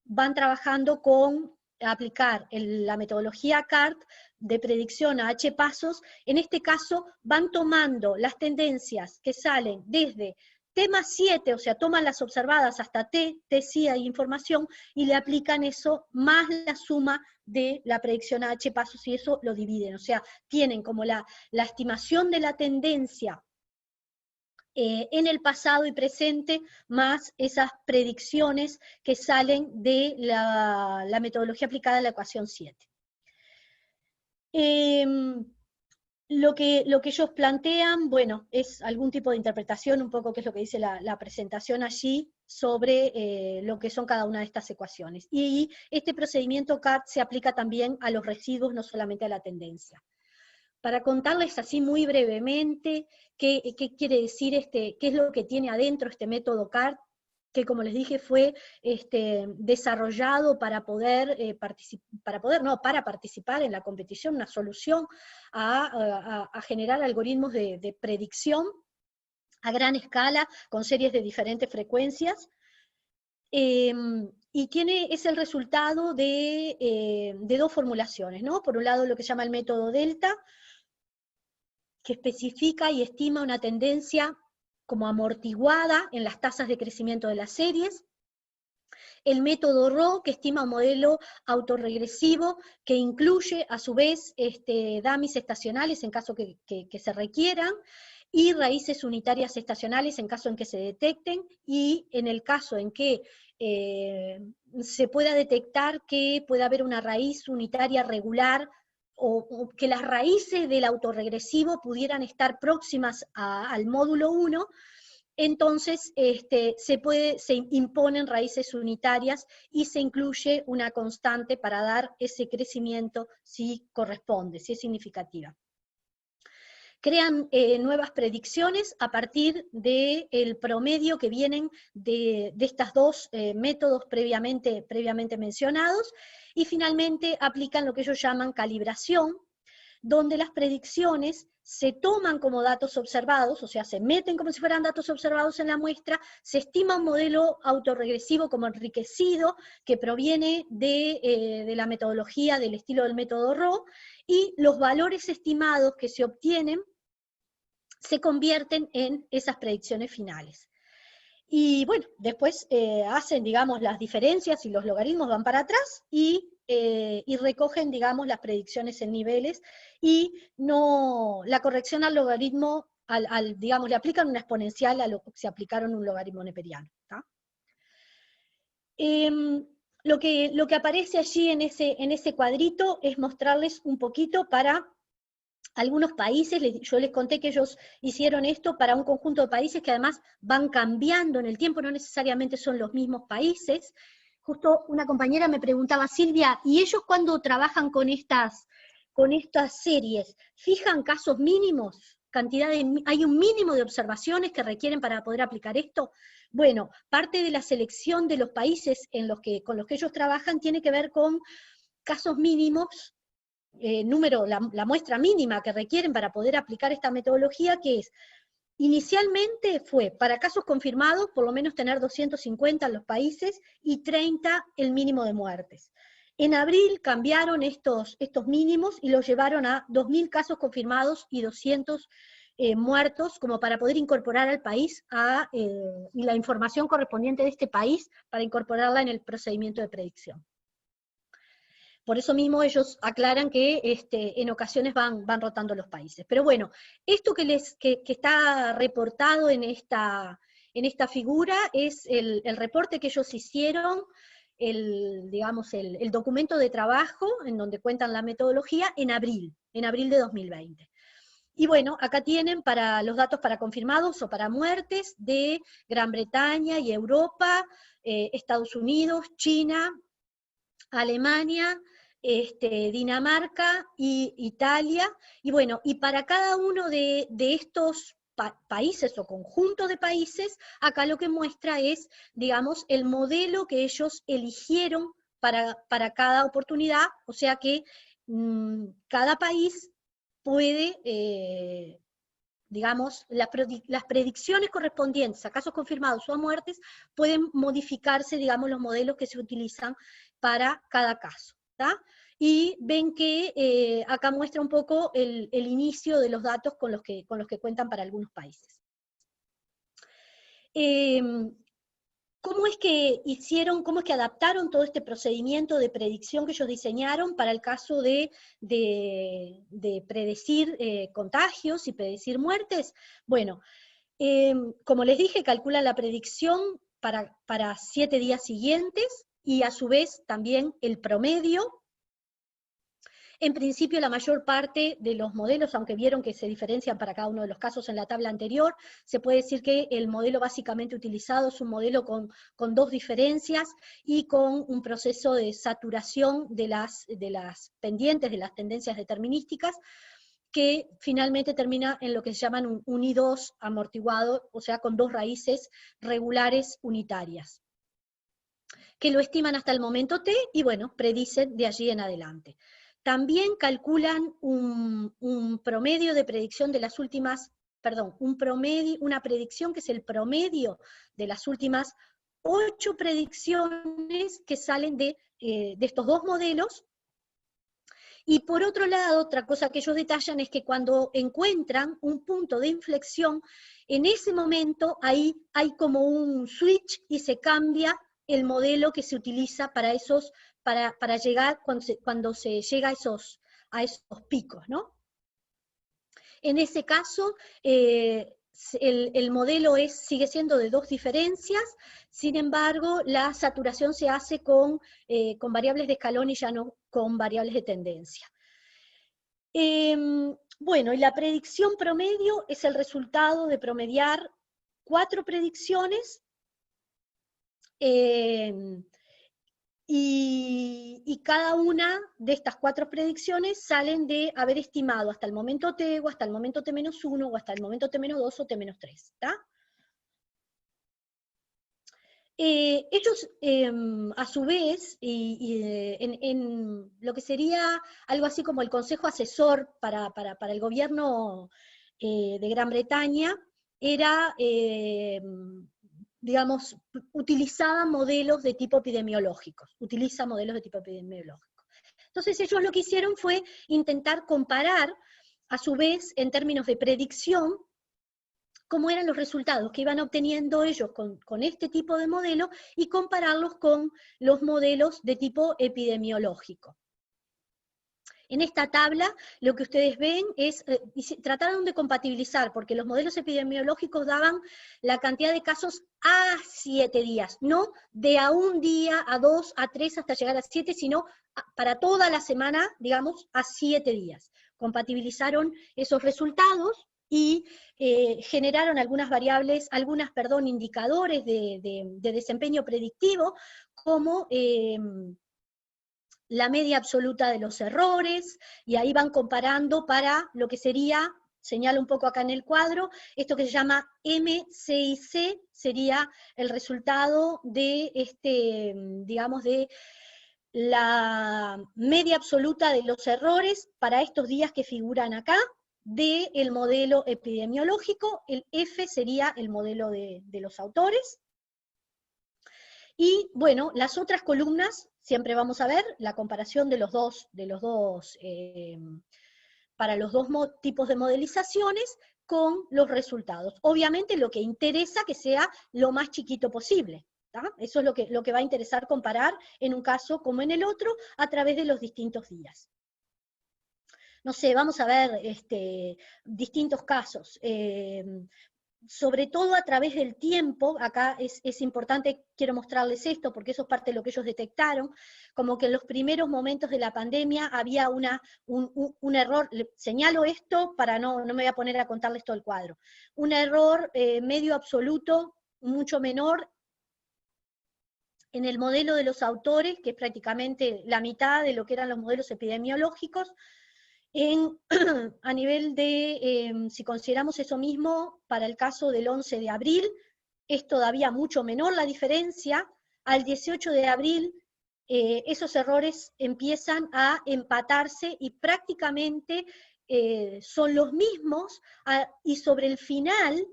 van trabajando con aplicar la metodología CART de predicción a H pasos. En este caso van tomando las tendencias que salen desde T más 7, o sea, toman las observadas hasta T sí hay información, y le aplican eso más la suma de la predicción a H pasos, y eso lo dividen, o sea, tienen como la estimación de la tendencia en el pasado y presente, más esas predicciones que salen de la metodología aplicada a la ecuación 7. Lo que ellos plantean, bueno, es algún tipo de interpretación, un poco que es lo que dice la presentación allí, sobre lo que son cada una de estas ecuaciones. Y este procedimiento CART se aplica también a los residuos, no solamente a la tendencia. Para contarles así muy brevemente qué quiere decir qué es lo que tiene adentro este método CART, que como les dije fue desarrollado para participar en la competición, una solución a generar algoritmos de predicción a gran escala, con series de diferentes frecuencias. y es el resultado de dos formulaciones, ¿no? Por un lado lo que se llama el método delta, que especifica y estima una tendencia como amortiguada en las tasas de crecimiento de las series. El método RO, que estima un modelo autorregresivo que incluye a su vez dummies estacionales en caso que se requieran, y raíces unitarias estacionales en caso en que se detecten, y en el caso en que se pueda detectar que pueda haber una raíz unitaria regular, o que las raíces del autorregresivo pudieran estar próximas al módulo 1, entonces se imponen raíces unitarias y se incluye una constante para dar ese crecimiento si corresponde, si es significativa. Crean nuevas predicciones a partir del promedio que vienen de estos dos métodos previamente mencionados, y finalmente aplican lo que ellos llaman calibración, donde las predicciones se toman como datos observados, o sea, se meten como si fueran datos observados en la muestra, se estima un modelo autorregresivo como enriquecido, que proviene de la metodología del estilo del método RO, y los valores estimados que se obtienen se convierten en esas predicciones finales. Y bueno, después hacen, digamos, las diferencias y los logaritmos van para atrás y recogen, digamos, las predicciones en niveles, y la corrección al logaritmo, digamos, le aplican una exponencial a lo que se aplicaron un logaritmo neperiano. Lo que aparece allí en ese cuadrito es mostrarles un poquito para algunos países. Yo les conté que ellos hicieron esto para un conjunto de países que además van cambiando en el tiempo, no necesariamente son los mismos países. Justo una compañera me preguntaba, Silvia, ¿y ellos cuando trabajan con estas series, fijan casos mínimos? ¿Hay un mínimo de observaciones que requieren para poder aplicar esto? Bueno, parte de la selección de los países con los que ellos trabajan tiene que ver con casos mínimos, la muestra mínima que requieren para poder aplicar esta metodología, que es, inicialmente fue, para casos confirmados, por lo menos tener 250 en los países, y 30 el mínimo de muertes. En abril cambiaron estos mínimos y los llevaron a 2.000 casos confirmados y 200 muertos, como para poder incorporar al país y la información correspondiente de este país, para incorporarla en el procedimiento de predicción. Por eso mismo ellos aclaran que en ocasiones van rotando los países. Pero bueno, esto que está reportado en esta figura es el reporte que ellos hicieron, digamos, el documento de trabajo en donde cuentan la metodología en abril de 2020. Y bueno, acá tienen para los datos para confirmados o para muertes de Gran Bretaña y Europa, Estados Unidos, China, Alemania, Dinamarca y Italia, y bueno, y para cada uno de estos países o conjuntos de países, acá lo que muestra es, digamos, el modelo que ellos eligieron para cada oportunidad, o sea que cada país puede, digamos, las predicciones correspondientes a casos confirmados o a muertes pueden modificarse, digamos, los modelos que se utilizan para cada caso. ¿Tá? Y ven que acá muestra un poco el inicio de los datos con los que cuentan para algunos países. ¿Cómo es que adaptaron todo este procedimiento de predicción que ellos diseñaron para el caso de predecir contagios y predecir muertes? Bueno, como les dije, calculan la predicción para 7 días siguientes, y a su vez también el promedio. En principio la mayor parte de los modelos, aunque vieron que se diferencian para cada uno de los casos en la tabla anterior, se puede decir que el modelo básicamente utilizado es un modelo con dos diferencias y con un proceso de saturación de las pendientes, de las tendencias determinísticas, que finalmente termina en lo que se llaman un I2 amortiguado, o sea, con dos raíces regulares unitarias, que lo estiman hasta el momento t, y bueno, predicen de allí en adelante. También calculan un promedio de predicción de las últimas, una predicción que es el promedio de las últimas 8 predicciones que salen de estos dos modelos. Y por otro lado, otra cosa que ellos detallan es que cuando encuentran un punto de inflexión, en ese momento ahí hay como un switch y se cambia el modelo que se utiliza para para llegar, cuando se llega a esos picos, ¿no? En ese caso, el modelo sigue siendo de 2 diferencias, sin embargo, la saturación se hace con variables de escalón y ya no con variables de tendencia. Bueno, y la predicción promedio es el resultado de promediar 4 predicciones, y cada una de estas 4 predicciones salen de haber estimado hasta el momento T, o hasta el momento T-1, o hasta el momento T-2, o T-3, ¿está? Ellos, a su vez, en lo que sería algo así como el Consejo Asesor para el gobierno de Gran Bretaña, era, digamos, utiliza modelos de tipo epidemiológico. Entonces ellos lo que hicieron fue intentar comparar, a su vez, en términos de predicción, cómo eran los resultados que iban obteniendo ellos con este tipo de modelo y compararlos con los modelos de tipo epidemiológico. En esta tabla lo que ustedes ven es, trataron de compatibilizar, porque los modelos epidemiológicos daban la cantidad de casos a 7 días, no de a 1 día, a 2, a 3, hasta llegar a 7, sino para toda la semana, digamos, a 7 días. Compatibilizaron esos resultados y generaron algunas variables, indicadores de desempeño predictivo, como la media absoluta de los errores, y ahí van comparando para lo que sería, señalo un poco acá en el cuadro, esto que se llama MCIC, sería el resultado de, digamos, de la media absoluta de los errores para estos días que figuran acá, del modelo epidemiológico. El F sería el modelo de los autores. Y bueno, las otras columnas, siempre vamos a ver la comparación de los dos para los dos tipos de modelizaciones con los resultados. Obviamente lo que interesa que sea lo más chiquito posible, ¿tá? Eso es lo que va a interesar comparar en un caso como en el otro, a través de los distintos días. No sé, vamos a ver distintos casos. Sobre todo a través del tiempo, acá es importante, quiero mostrarles esto, porque eso es parte de lo que ellos detectaron, como que en los primeros momentos de la pandemia había un error, señalo esto para no me voy a poner a contarles todo el cuadro, un error medio absoluto, mucho menor, en el modelo de los autores, que es prácticamente la mitad de lo que eran los modelos epidemiológicos, a nivel de, si consideramos eso mismo para el caso del 11 de abril, es todavía mucho menor la diferencia. Al 18 de abril esos errores empiezan a empatarse y prácticamente son los mismos, y sobre el final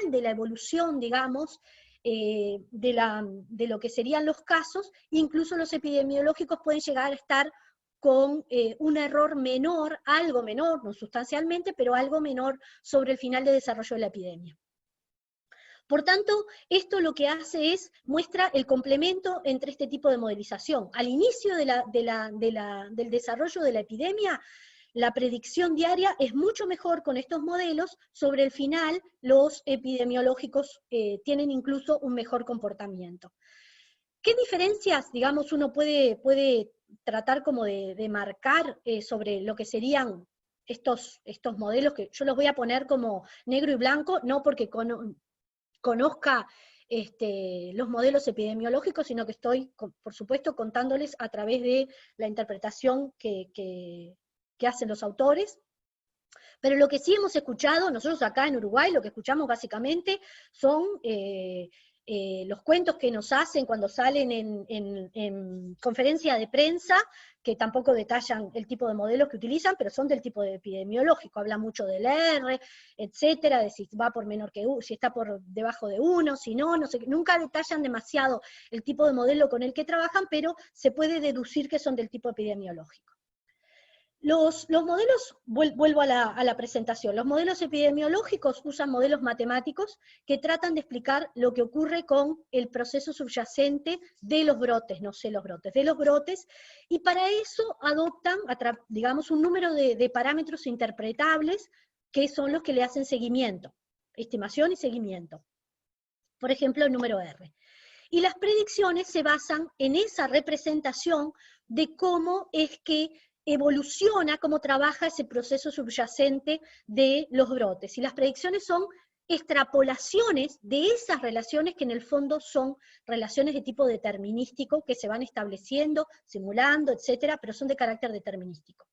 de la evolución, digamos, de lo que serían los casos, incluso los epidemiológicos pueden llegar a estar con un error menor, algo menor, no sustancialmente, pero algo menor sobre el final de desarrollo de la epidemia. Por tanto, esto lo que hace es, muestra el complemento entre este tipo de modelización. Al inicio del desarrollo de la epidemia, la predicción diaria es mucho mejor con estos modelos, sobre el final los epidemiológicos tienen incluso un mejor comportamiento. ¿Qué diferencias, digamos, uno puede tratar como de marcar sobre lo que serían estos modelos, que yo los voy a poner como negro y blanco, no porque conozca los modelos epidemiológicos, sino que estoy, por supuesto, contándoles a través de la interpretación que hacen los autores. Pero lo que sí hemos escuchado, nosotros acá en Uruguay, lo que escuchamos básicamente son los cuentos que nos hacen cuando salen en conferencia de prensa, que tampoco detallan el tipo de modelos que utilizan, pero son del tipo de epidemiológico, habla mucho del R, etcétera, de si va por menor que si está por debajo de 1, si no, no sé, nunca detallan demasiado el tipo de modelo con el que trabajan, pero se puede deducir que son del tipo epidemiológico. Los modelos, vuelvo a la presentación, los modelos epidemiológicos usan modelos matemáticos que tratan de explicar lo que ocurre con el proceso subyacente de los brotes, no sé los brotes, de los brotes, y para eso adoptan, digamos, un número de parámetros interpretables que son los que le hacen seguimiento, estimación y seguimiento. Por ejemplo, el número R. Y las predicciones se basan en esa representación de cómo es que evoluciona, cómo trabaja ese proceso subyacente de los brotes. Y las predicciones son extrapolaciones de esas relaciones que en el fondo son relaciones de tipo determinístico que se van estableciendo, simulando, etcétera, pero son de carácter determinístico.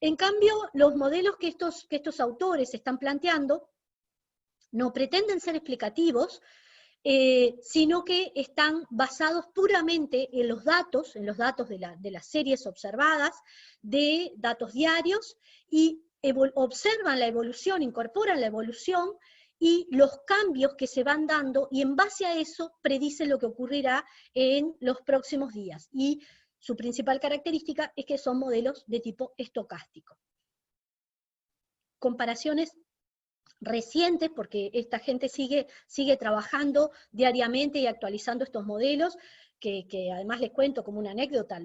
En cambio, los modelos que estos autores están planteando no pretenden ser explicativos, sino que están basados puramente en los datos de las series observadas, de datos diarios, y observan la evolución, incorporan la evolución, y los cambios que se van dando, y en base a eso predicen lo que ocurrirá en los próximos días. Y su principal característica es que son modelos de tipo estocástico. Comparaciones recientes, porque esta gente sigue trabajando diariamente y actualizando estos modelos, que además les cuento como una anécdota,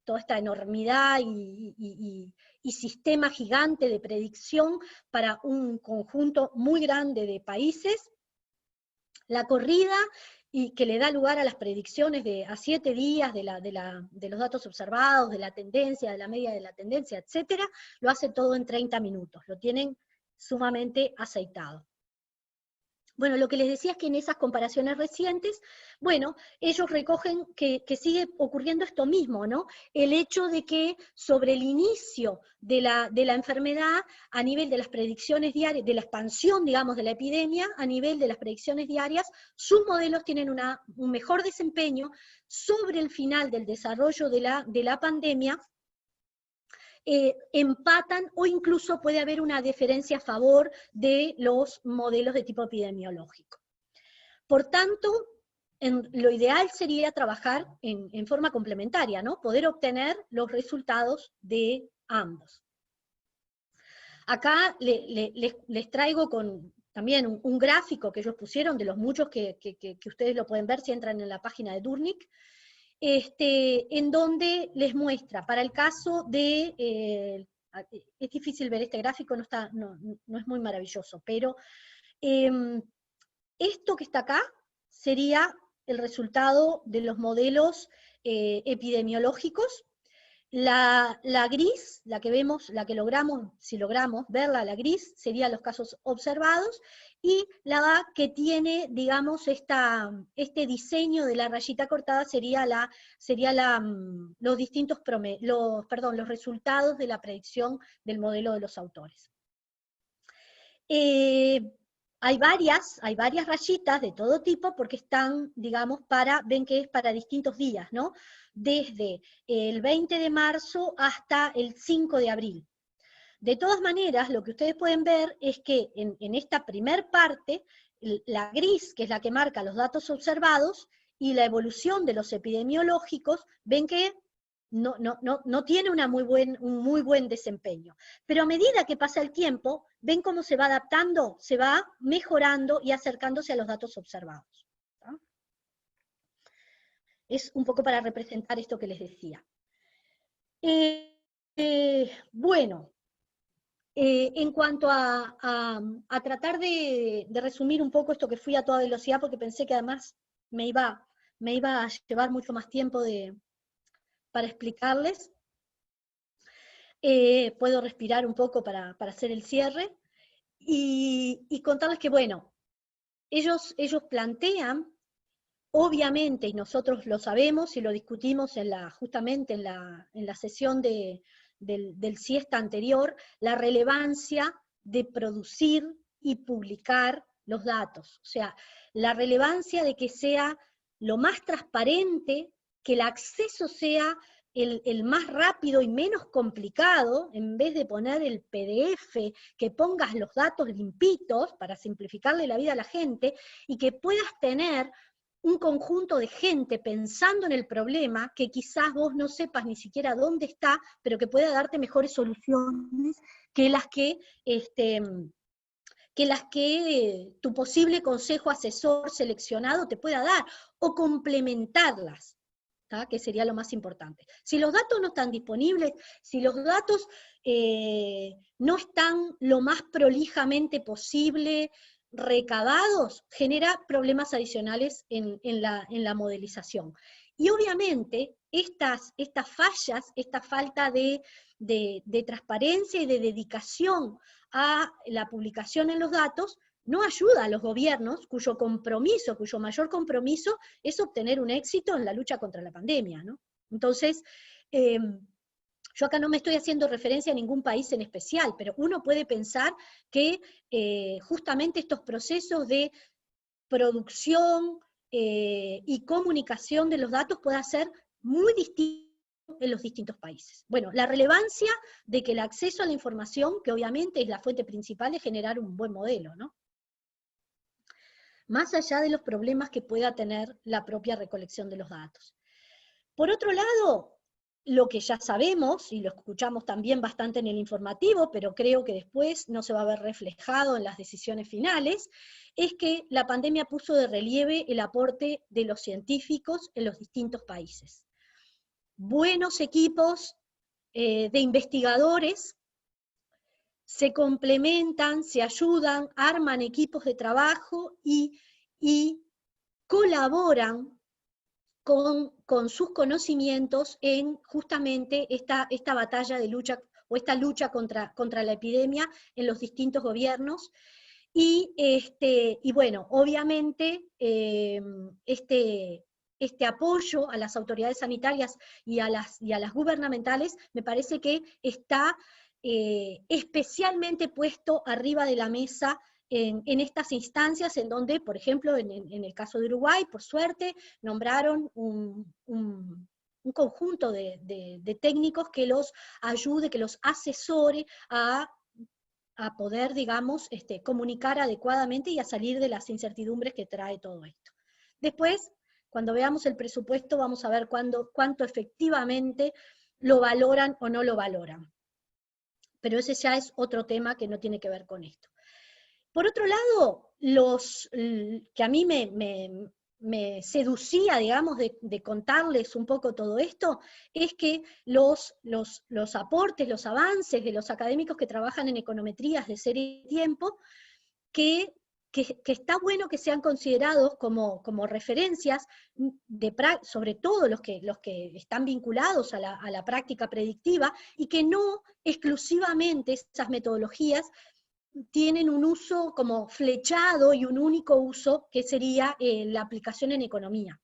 toda esta enormidad y sistema gigante de predicción para un conjunto muy grande de países, la corrida y que le da lugar a las predicciones a 7 días de los datos observados, de la tendencia, de la media de la tendencia, etcétera, lo hace todo en 30 minutos, lo tienen sumamente aceitado. Bueno, lo que les decía es que en esas comparaciones recientes, bueno, ellos recogen que sigue ocurriendo esto mismo, ¿no? El hecho de que sobre el inicio de la enfermedad, a nivel de las predicciones diarias, de la expansión, digamos, de la epidemia, a nivel de las predicciones diarias, sus modelos tienen un mejor desempeño. Sobre el final del desarrollo de la pandemia, empatan, o incluso puede haber una diferencia a favor de los modelos de tipo epidemiológico. Por tanto, lo ideal sería trabajar en forma complementaria, ¿no? Poder obtener los resultados de ambos. Acá les traigo también un gráfico que ellos pusieron, de los muchos que ustedes lo pueden ver si entran en la página de Durnick, en donde les muestra, para el caso de, es difícil ver este gráfico, no es muy maravilloso, pero esto que está acá sería el resultado de los modelos epidemiológicos. La gris, la que vemos, la que logramos, si logramos verla, la gris, serían los casos observados, y la que tiene, digamos, este diseño de la rayita cortada sería los distintos los resultados de la predicción del modelo de los autores. Hay varias rayitas de todo tipo, porque están, digamos, ven que es para distintos días, ¿no? Desde el 20 de marzo hasta el 5 de abril. De todas maneras, lo que ustedes pueden ver es que en esta primer parte, la gris, que es la que marca los datos observados, y la evolución de los epidemiológicos, ven que no tiene un muy buen desempeño. Pero a medida que pasa el tiempo, ven cómo se va adaptando, se va mejorando y acercándose a los datos observados. ¿No? Es un poco para representar esto que les decía. Bueno, en cuanto a tratar de resumir un poco esto, que fui a toda velocidad, porque pensé que además me iba a llevar mucho más tiempo para explicarles. Puedo respirar un poco para hacer el cierre, y contarles que, bueno, ellos plantean, obviamente, y nosotros lo sabemos y lo discutimos justamente en la sesión del siesta anterior, la relevancia de producir y publicar los datos, o sea, la relevancia de que sea lo más transparente, que el acceso sea el más rápido y menos complicado, en vez de poner el PDF, que pongas los datos limpitos para simplificarle la vida a la gente, y que puedas tener un conjunto de gente pensando en el problema, que quizás vos no sepas ni siquiera dónde está, pero que pueda darte mejores soluciones que las que tu posible consejo asesor seleccionado te pueda dar, o complementarlas, ¿tá? Que sería lo más importante. Si los datos no están disponibles, si los datos no están lo más prolijamente posible recabados, genera problemas adicionales en la modelización. Y obviamente estas fallas, esta falta de transparencia y de dedicación a la publicación en los datos, no ayuda a los gobiernos cuyo mayor compromiso es obtener un éxito en la lucha contra la pandemia, ¿no? Entonces, yo acá no me estoy haciendo referencia a ningún país en especial, pero uno puede pensar que justamente estos procesos de producción y comunicación de los datos pueda ser muy distinto en los distintos países. Bueno, la relevancia de que el acceso a la información, que obviamente es la fuente principal, es generar un buen modelo, ¿no? Más allá de los problemas que pueda tener la propia recolección de los datos. Por otro lado, lo que ya sabemos, y lo escuchamos también bastante en el informativo, pero creo que después no se va a ver reflejado en las decisiones finales, es que la pandemia puso de relieve el aporte de los científicos en los distintos países. Buenos equipos de investigadores se complementan, se ayudan, arman equipos de trabajo y colaboran con sus conocimientos en justamente esta batalla de lucha, o esta lucha contra la epidemia en los distintos gobiernos. Y bueno, obviamente este apoyo a las autoridades sanitarias y a las gubernamentales me parece que está especialmente puesto arriba de la mesa en estas instancias en donde, por ejemplo, en el caso de Uruguay, por suerte, nombraron un conjunto de técnicos que los ayude, que los asesore a poder, digamos, comunicar adecuadamente y a salir de las incertidumbres que trae todo esto. Después, cuando veamos el presupuesto, vamos a ver cuánto efectivamente lo valoran o no lo valoran. Pero ese ya es otro tema que no tiene que ver con esto. Por otro lado, que a mí me seducía, digamos, de contarles un poco todo esto, es que los aportes, los avances de los académicos que trabajan en econometrías de serie y tiempo, que está bueno que sean considerados como referencias, sobre todo los que están vinculados a la práctica predictiva, y que no exclusivamente esas metodologías tienen un uso como flechado y un único uso, que sería la aplicación en economía.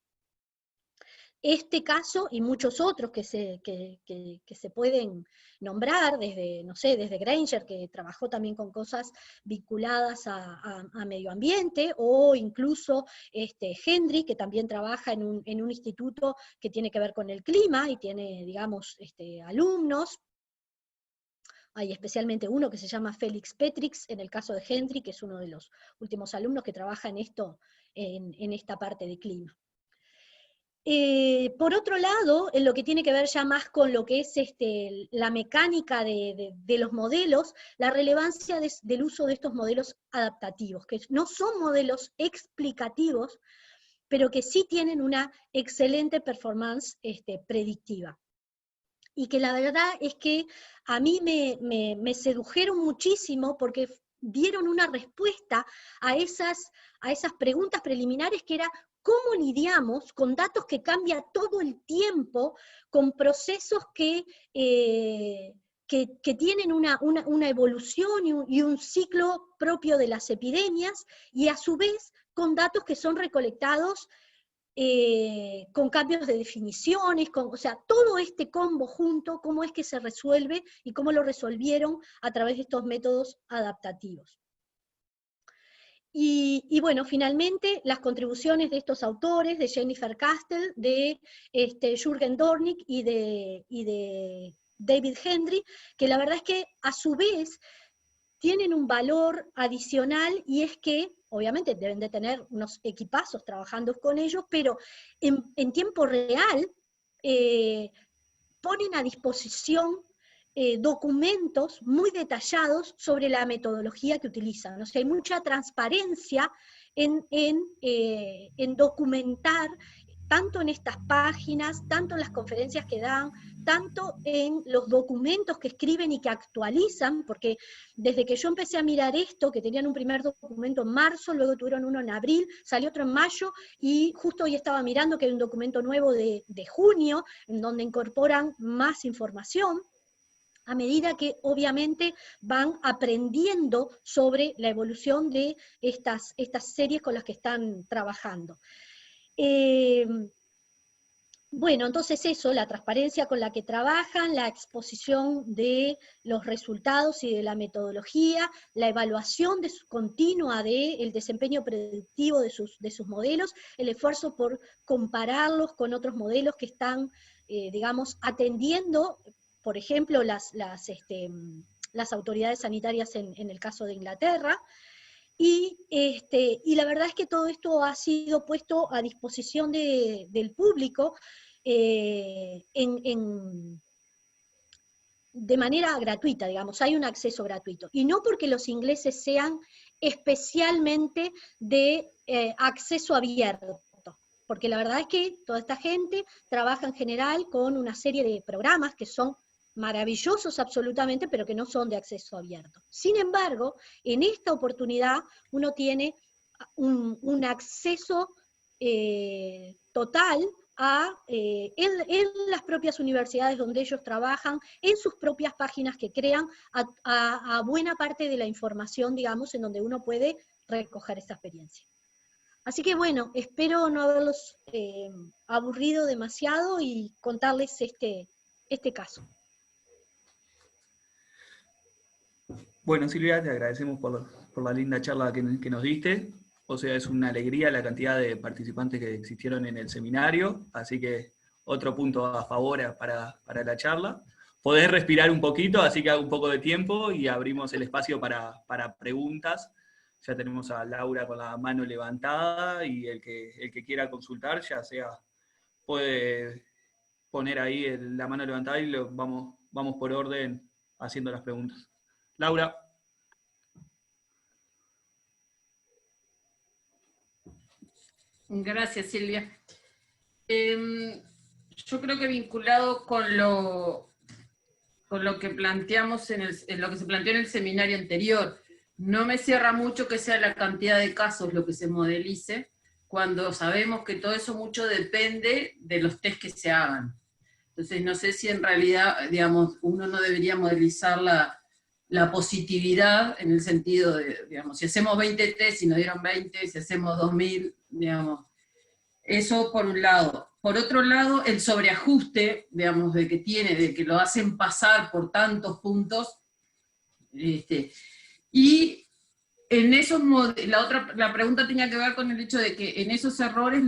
Este caso y muchos otros que se pueden nombrar, desde, no sé, desde Granger, que trabajó también con cosas vinculadas a medio ambiente, o incluso Hendry, que también trabaja en un instituto que tiene que ver con el clima, y tiene, digamos, alumnos. Hay especialmente uno que se llama Félix Petrix, en el caso de Hendry, que es uno de los últimos alumnos que trabaja en esto, en esta parte de clima. Por otro lado, en lo que tiene que ver ya más con lo que es la mecánica de los modelos, la relevancia del uso de estos modelos adaptativos, que no son modelos explicativos, pero que sí tienen una excelente performance predictiva. Y que la verdad es que a mí me sedujeron muchísimo, porque dieron una respuesta a esas preguntas preliminares, que era: ¿cómo lidiamos con datos que cambian todo el tiempo, con procesos que tienen una evolución y un ciclo propio de las epidemias, y a su vez con datos que son recolectados con cambios de definiciones, o sea, todo este combo junto, cómo es que se resuelve y cómo lo resolvieron a través de estos métodos adaptativos? Y bueno, finalmente las contribuciones de estos autores, de Jennifer Castell, de Jürgen Dornick y de David Hendry, que la verdad es que a su vez tienen un valor adicional, y es que obviamente deben de tener unos equipazos trabajando con ellos, pero en tiempo real ponen a disposición documentos muy detallados sobre la metodología que utilizan. O sea, hay mucha transparencia en documentar, tanto en estas páginas, tanto en las conferencias que dan, tanto en los documentos que escriben y que actualizan, porque desde que yo empecé a mirar esto, que tenían un primer documento en marzo, luego tuvieron uno en abril, salió otro en mayo, y justo hoy estaba mirando que hay un documento nuevo de junio, en donde incorporan más información, a medida que obviamente van aprendiendo sobre la evolución de estas series con las que están trabajando. Bueno, entonces eso, la transparencia con la que trabajan, la exposición de los resultados y de la metodología, la evaluación continua del desempeño predictivo de sus modelos, el esfuerzo por compararlos con otros modelos que están, digamos, atendiendo, por ejemplo, las autoridades sanitarias en el caso de Inglaterra, y la verdad es que todo esto ha sido puesto a disposición del público de manera gratuita, digamos, hay un acceso gratuito, y no porque los ingleses sean especialmente de acceso abierto, porque la verdad es que toda esta gente trabaja en general con una serie de programas que son maravillosos absolutamente, pero que no son de acceso abierto. Sin embargo, en esta oportunidad uno tiene un acceso total en las propias universidades donde ellos trabajan, en sus propias páginas que crean, a buena parte de la información, digamos, en donde uno puede recoger esa experiencia. Así que bueno, espero no haberlos aburrido demasiado y contarles este caso. Bueno, Silvia, te agradecemos por la linda charla que nos diste. O sea, es una alegría la cantidad de participantes que existieron en el seminario, así que otro punto a favor para la charla. Podés respirar un poquito, así que hago un poco de tiempo y abrimos el espacio para preguntas. Ya tenemos a Laura con la mano levantada, y el que quiera consultar, ya sea, puede poner ahí la mano levantada y vamos por orden haciendo las preguntas. Laura. Gracias, Silvia. Yo creo que vinculado con lo que planteamos en lo que se planteó en el seminario anterior, no me cierra mucho que sea la cantidad de casos lo que se modelice, cuando sabemos que todo eso mucho depende de los test que se hagan. Entonces no sé si en realidad, digamos, uno no debería modelizar la positividad en el sentido de, digamos, si hacemos 20 test y nos dieron 20, si hacemos 2000, digamos, eso por un lado. Por otro lado, el sobreajuste, digamos, de que lo hacen pasar por tantos puntos, y en esos, la pregunta tenía que ver con el hecho de que en esos errores,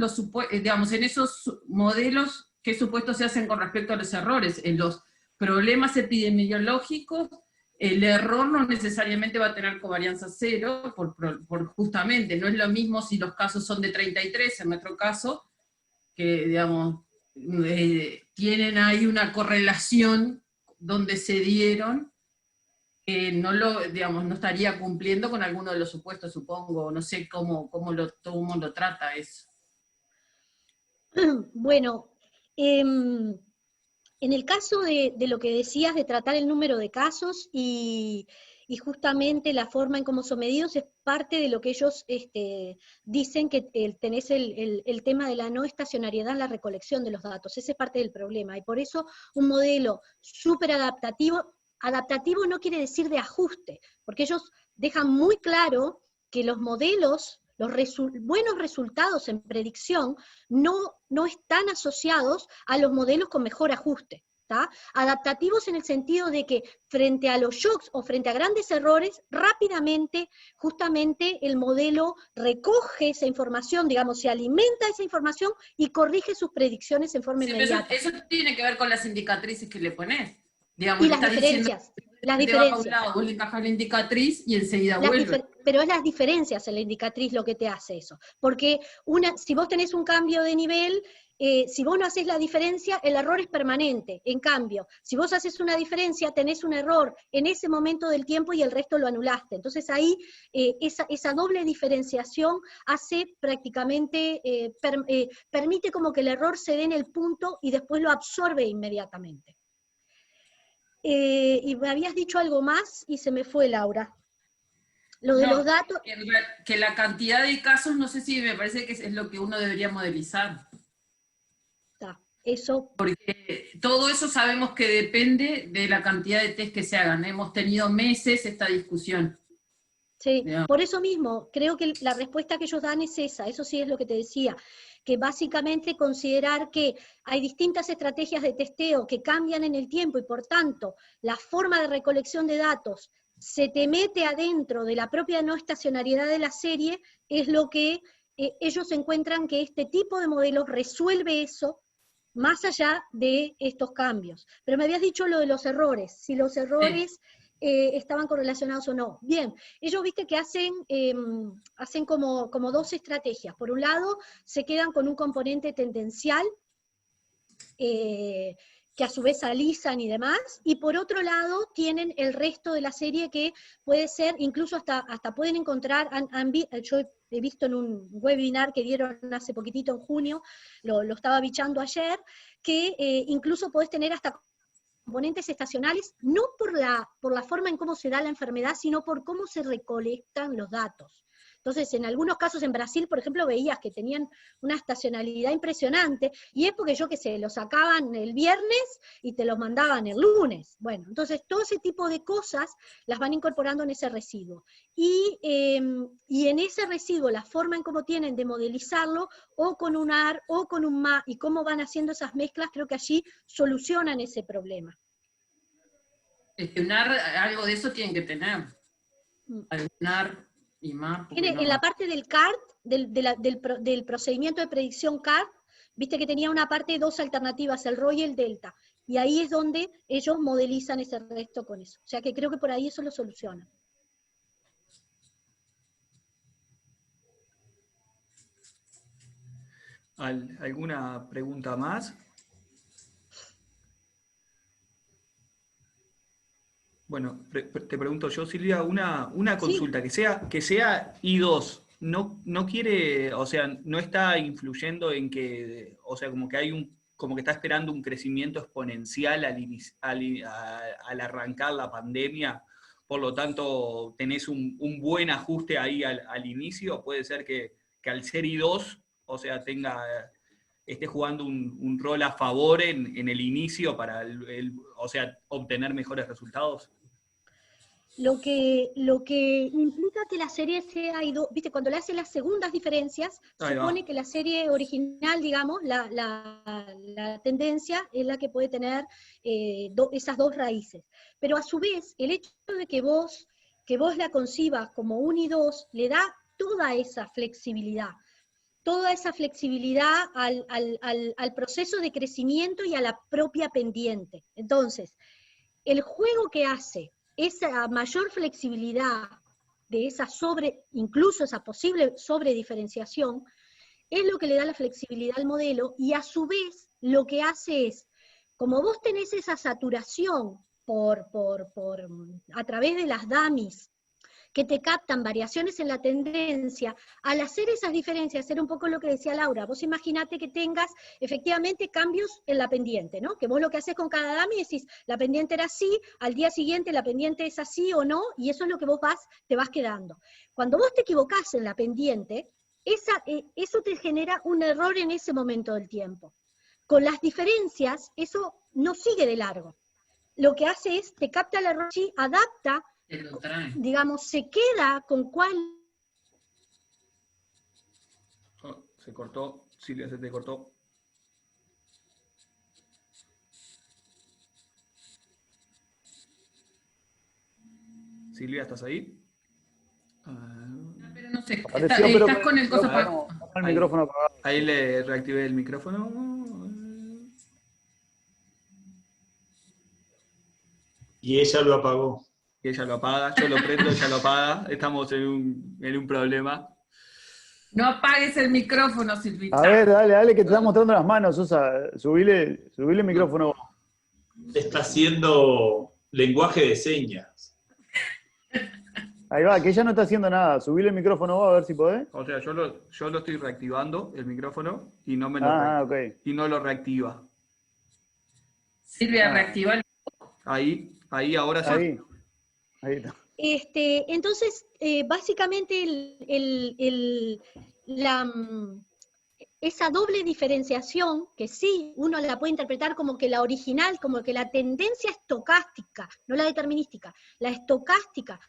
digamos, en esos modelos, ¿qué supuestos se hacen con respecto a los errores? En los problemas epidemiológicos, el error no necesariamente va a tener covarianza cero, por justamente, no es lo mismo si los casos son de 33, en nuestro caso, que, digamos, tienen ahí una correlación donde se dieron, digamos, no estaría cumpliendo con alguno de los supuestos, supongo, no sé cómo todo el mundo trata eso. Bueno, en el caso de lo que decías de tratar el número de casos y justamente la forma en cómo son medidos, es parte de lo que ellos dicen que tenés el tema de la no estacionariedad en la recolección de los datos. Ese es parte del problema, y por eso un modelo súper adaptativo no quiere decir de ajuste, porque ellos dejan muy claro que los modelos, buenos resultados en predicción, no están asociados a los modelos con mejor ajuste. ¿tá? Adaptativos en el sentido de que frente a los shocks o frente a grandes errores, rápidamente, justamente el modelo recoge esa información, digamos, se alimenta esa información y corrige sus predicciones en forma Sí, pero inmediata. eso tiene que ver con las indicatrices que le pones. Digamos, Y le las estás diciendo diferencias, las que te va para un diferencias. lado, vos le encajas la indicatriz y enseguida vuelve. Pero es las diferencias en la indicatriz lo que te hace eso. Porque si vos tenés un cambio de nivel, si vos no haces la diferencia, el error es permanente. En cambio, si vos haces una diferencia, tenés un error en ese momento del tiempo y el resto lo anulaste. Entonces ahí esa doble diferenciación hace prácticamente, permite como que el error se dé en el punto y después lo absorbe inmediatamente. Y me habías dicho algo más y se me fue, Laura. Lo de los datos. Que la cantidad de casos, no sé si me parece que es lo que uno debería modelizar. Eso. Porque todo eso sabemos que depende de la cantidad de test que se hagan. Hemos tenido meses esta discusión. Sí, por eso mismo, creo que la respuesta que ellos dan es esa, eso sí es lo que te decía, que básicamente considerar que hay distintas estrategias de testeo que cambian en el tiempo y por tanto la forma de recolección de datos se te mete adentro de la propia no estacionariedad de la serie, es lo que ellos encuentran que este tipo de modelos resuelve eso más allá de estos cambios. Pero me habías dicho lo de los errores, si los errores estaban correlacionados o no. Bien, ellos viste que hacen como dos estrategias. Por un lado, se quedan con un componente tendencial, que a su vez alisan y demás, y por otro lado tienen el resto de la serie que puede ser, incluso hasta pueden encontrar, yo he visto en un webinar que dieron hace poquitito en junio, lo estaba bichando ayer, que incluso podés tener hasta componentes estacionales, no por la forma en cómo se da la enfermedad, sino por cómo se recolectan los datos. Entonces, en algunos casos en Brasil, por ejemplo, veías que tenían una estacionalidad impresionante, y es porque, yo qué sé, lo sacaban el viernes y te los mandaban el lunes. Bueno, entonces todo ese tipo de cosas las van incorporando en ese residuo. Y en ese residuo, la forma en cómo tienen de modelizarlo, o con un AR, o con un MA, y cómo van haciendo esas mezclas, creo que allí solucionan ese problema. Un AR, algo de eso tienen que tener. Un AR y más. En la parte del CART, del procedimiento de predicción CART, viste que tenía una parte, dos alternativas, el ROY y el delta. Y ahí es donde ellos modelizan ese resto con eso. O sea que creo que por ahí eso lo soluciona. ¿Alguna pregunta más? Bueno, te pregunto yo, Silvia, una consulta, sí. que sea I2, no quiere, o sea, no está influyendo en que, o sea, como que está esperando un crecimiento exponencial al arrancar la pandemia, por lo tanto tenés un buen ajuste ahí al inicio, puede ser que al ser I2, o sea, esté jugando un rol a favor en el inicio para o sea, obtener mejores resultados. Lo que implica que la serie sea I2, viste, cuando le hacen las segundas diferencias, supone que la serie original, digamos, la tendencia es la que puede tener esas dos raíces. Pero a su vez, el hecho de que vos la concibas como un I2, le da toda esa flexibilidad al proceso de crecimiento y a la propia pendiente. Entonces, el juego que hace esa mayor flexibilidad de incluso esa posible sobrediferenciación, es lo que le da la flexibilidad al modelo, y a su vez lo que hace es, como vos tenés esa saturación a través de las dummies, que te captan variaciones en la tendencia, al hacer esas diferencias, hacer un poco lo que decía Laura, vos imaginate que tengas efectivamente cambios en la pendiente, ¿no? Que vos lo que haces con cada dummy decís, la pendiente era así, al día siguiente la pendiente es así o no, y eso es lo que vos te vas quedando. Cuando vos te equivocás en la pendiente, eso te genera un error en ese momento del tiempo. Con las diferencias, eso no sigue de largo. Lo que hace es, te capta el error y adapta, digamos, se queda con cuál. Se cortó, Silvia, se te cortó. Silvia, ¿estás ahí? Pero no sé, Apareció, pero estás con el coso apagado. con el micrófono apagado. Ahí le reactivé el micrófono. Y ella lo apagó. Y ella lo apaga, yo lo prendo, ella lo apaga. Estamos en un problema. No apagues el micrófono, Silvita. A ver, dale, que te están mostrando las manos, Sosa. Subile el micrófono. Está haciendo lenguaje de señas. Ahí va, que ella no está haciendo nada. Subile el micrófono vos, a ver si podés. O sea, yo lo estoy reactivando, el micrófono, y no me lo Ok. y no lo reactiva. Silvia, reactiva el... Ahí, ahora sí. Ahí está. Entonces, básicamente esa doble diferenciación, que sí, uno la puede interpretar como que la original, como que la tendencia estocástica, no la determinística, la estocástica,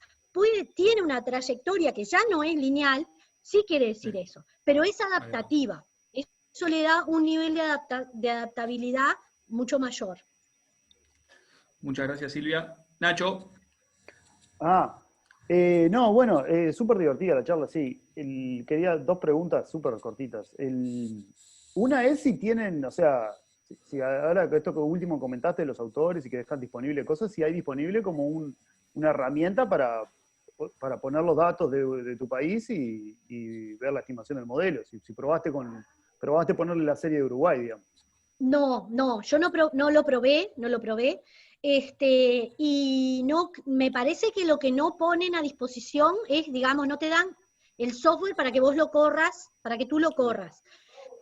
tiene una trayectoria que ya no es lineal, sí quiere decir eso, pero es adaptativa. Eso le da un nivel de adaptabilidad mucho mayor. Muchas gracias, Silvia. Nacho. No, bueno, súper divertida la charla, sí. Quería dos preguntas súper cortitas. Una es si tienen, o sea, si ahora esto que último comentaste de los autores y que dejan disponible cosas, si hay disponible como una herramienta para poner los datos de tu país y ver la estimación del modelo. Si probaste ponerle la serie de Uruguay, digamos. No, yo no lo probé. Y no, me parece que lo que no ponen a disposición es, digamos, no te dan el software para que vos lo corras, para que tú lo corras.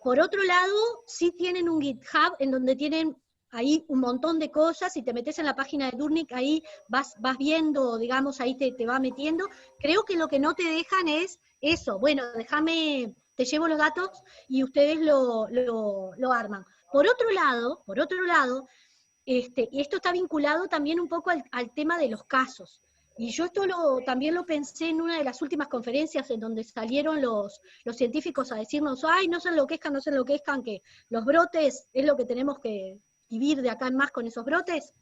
Por otro lado, sí tienen un GitHub en donde tienen ahí un montón de cosas, si te metes en la página de Durnic, ahí vas viendo, digamos, ahí te va metiendo. Creo que lo que no te dejan es eso, bueno, te llevo los datos y ustedes lo arman. Por otro lado, y esto está vinculado también un poco al tema de los casos. Y yo esto también lo pensé en una de las últimas conferencias en donde salieron los científicos a decirnos, ay, no se enloquezcan, que los brotes es lo que tenemos que vivir de acá en más con esos brotes.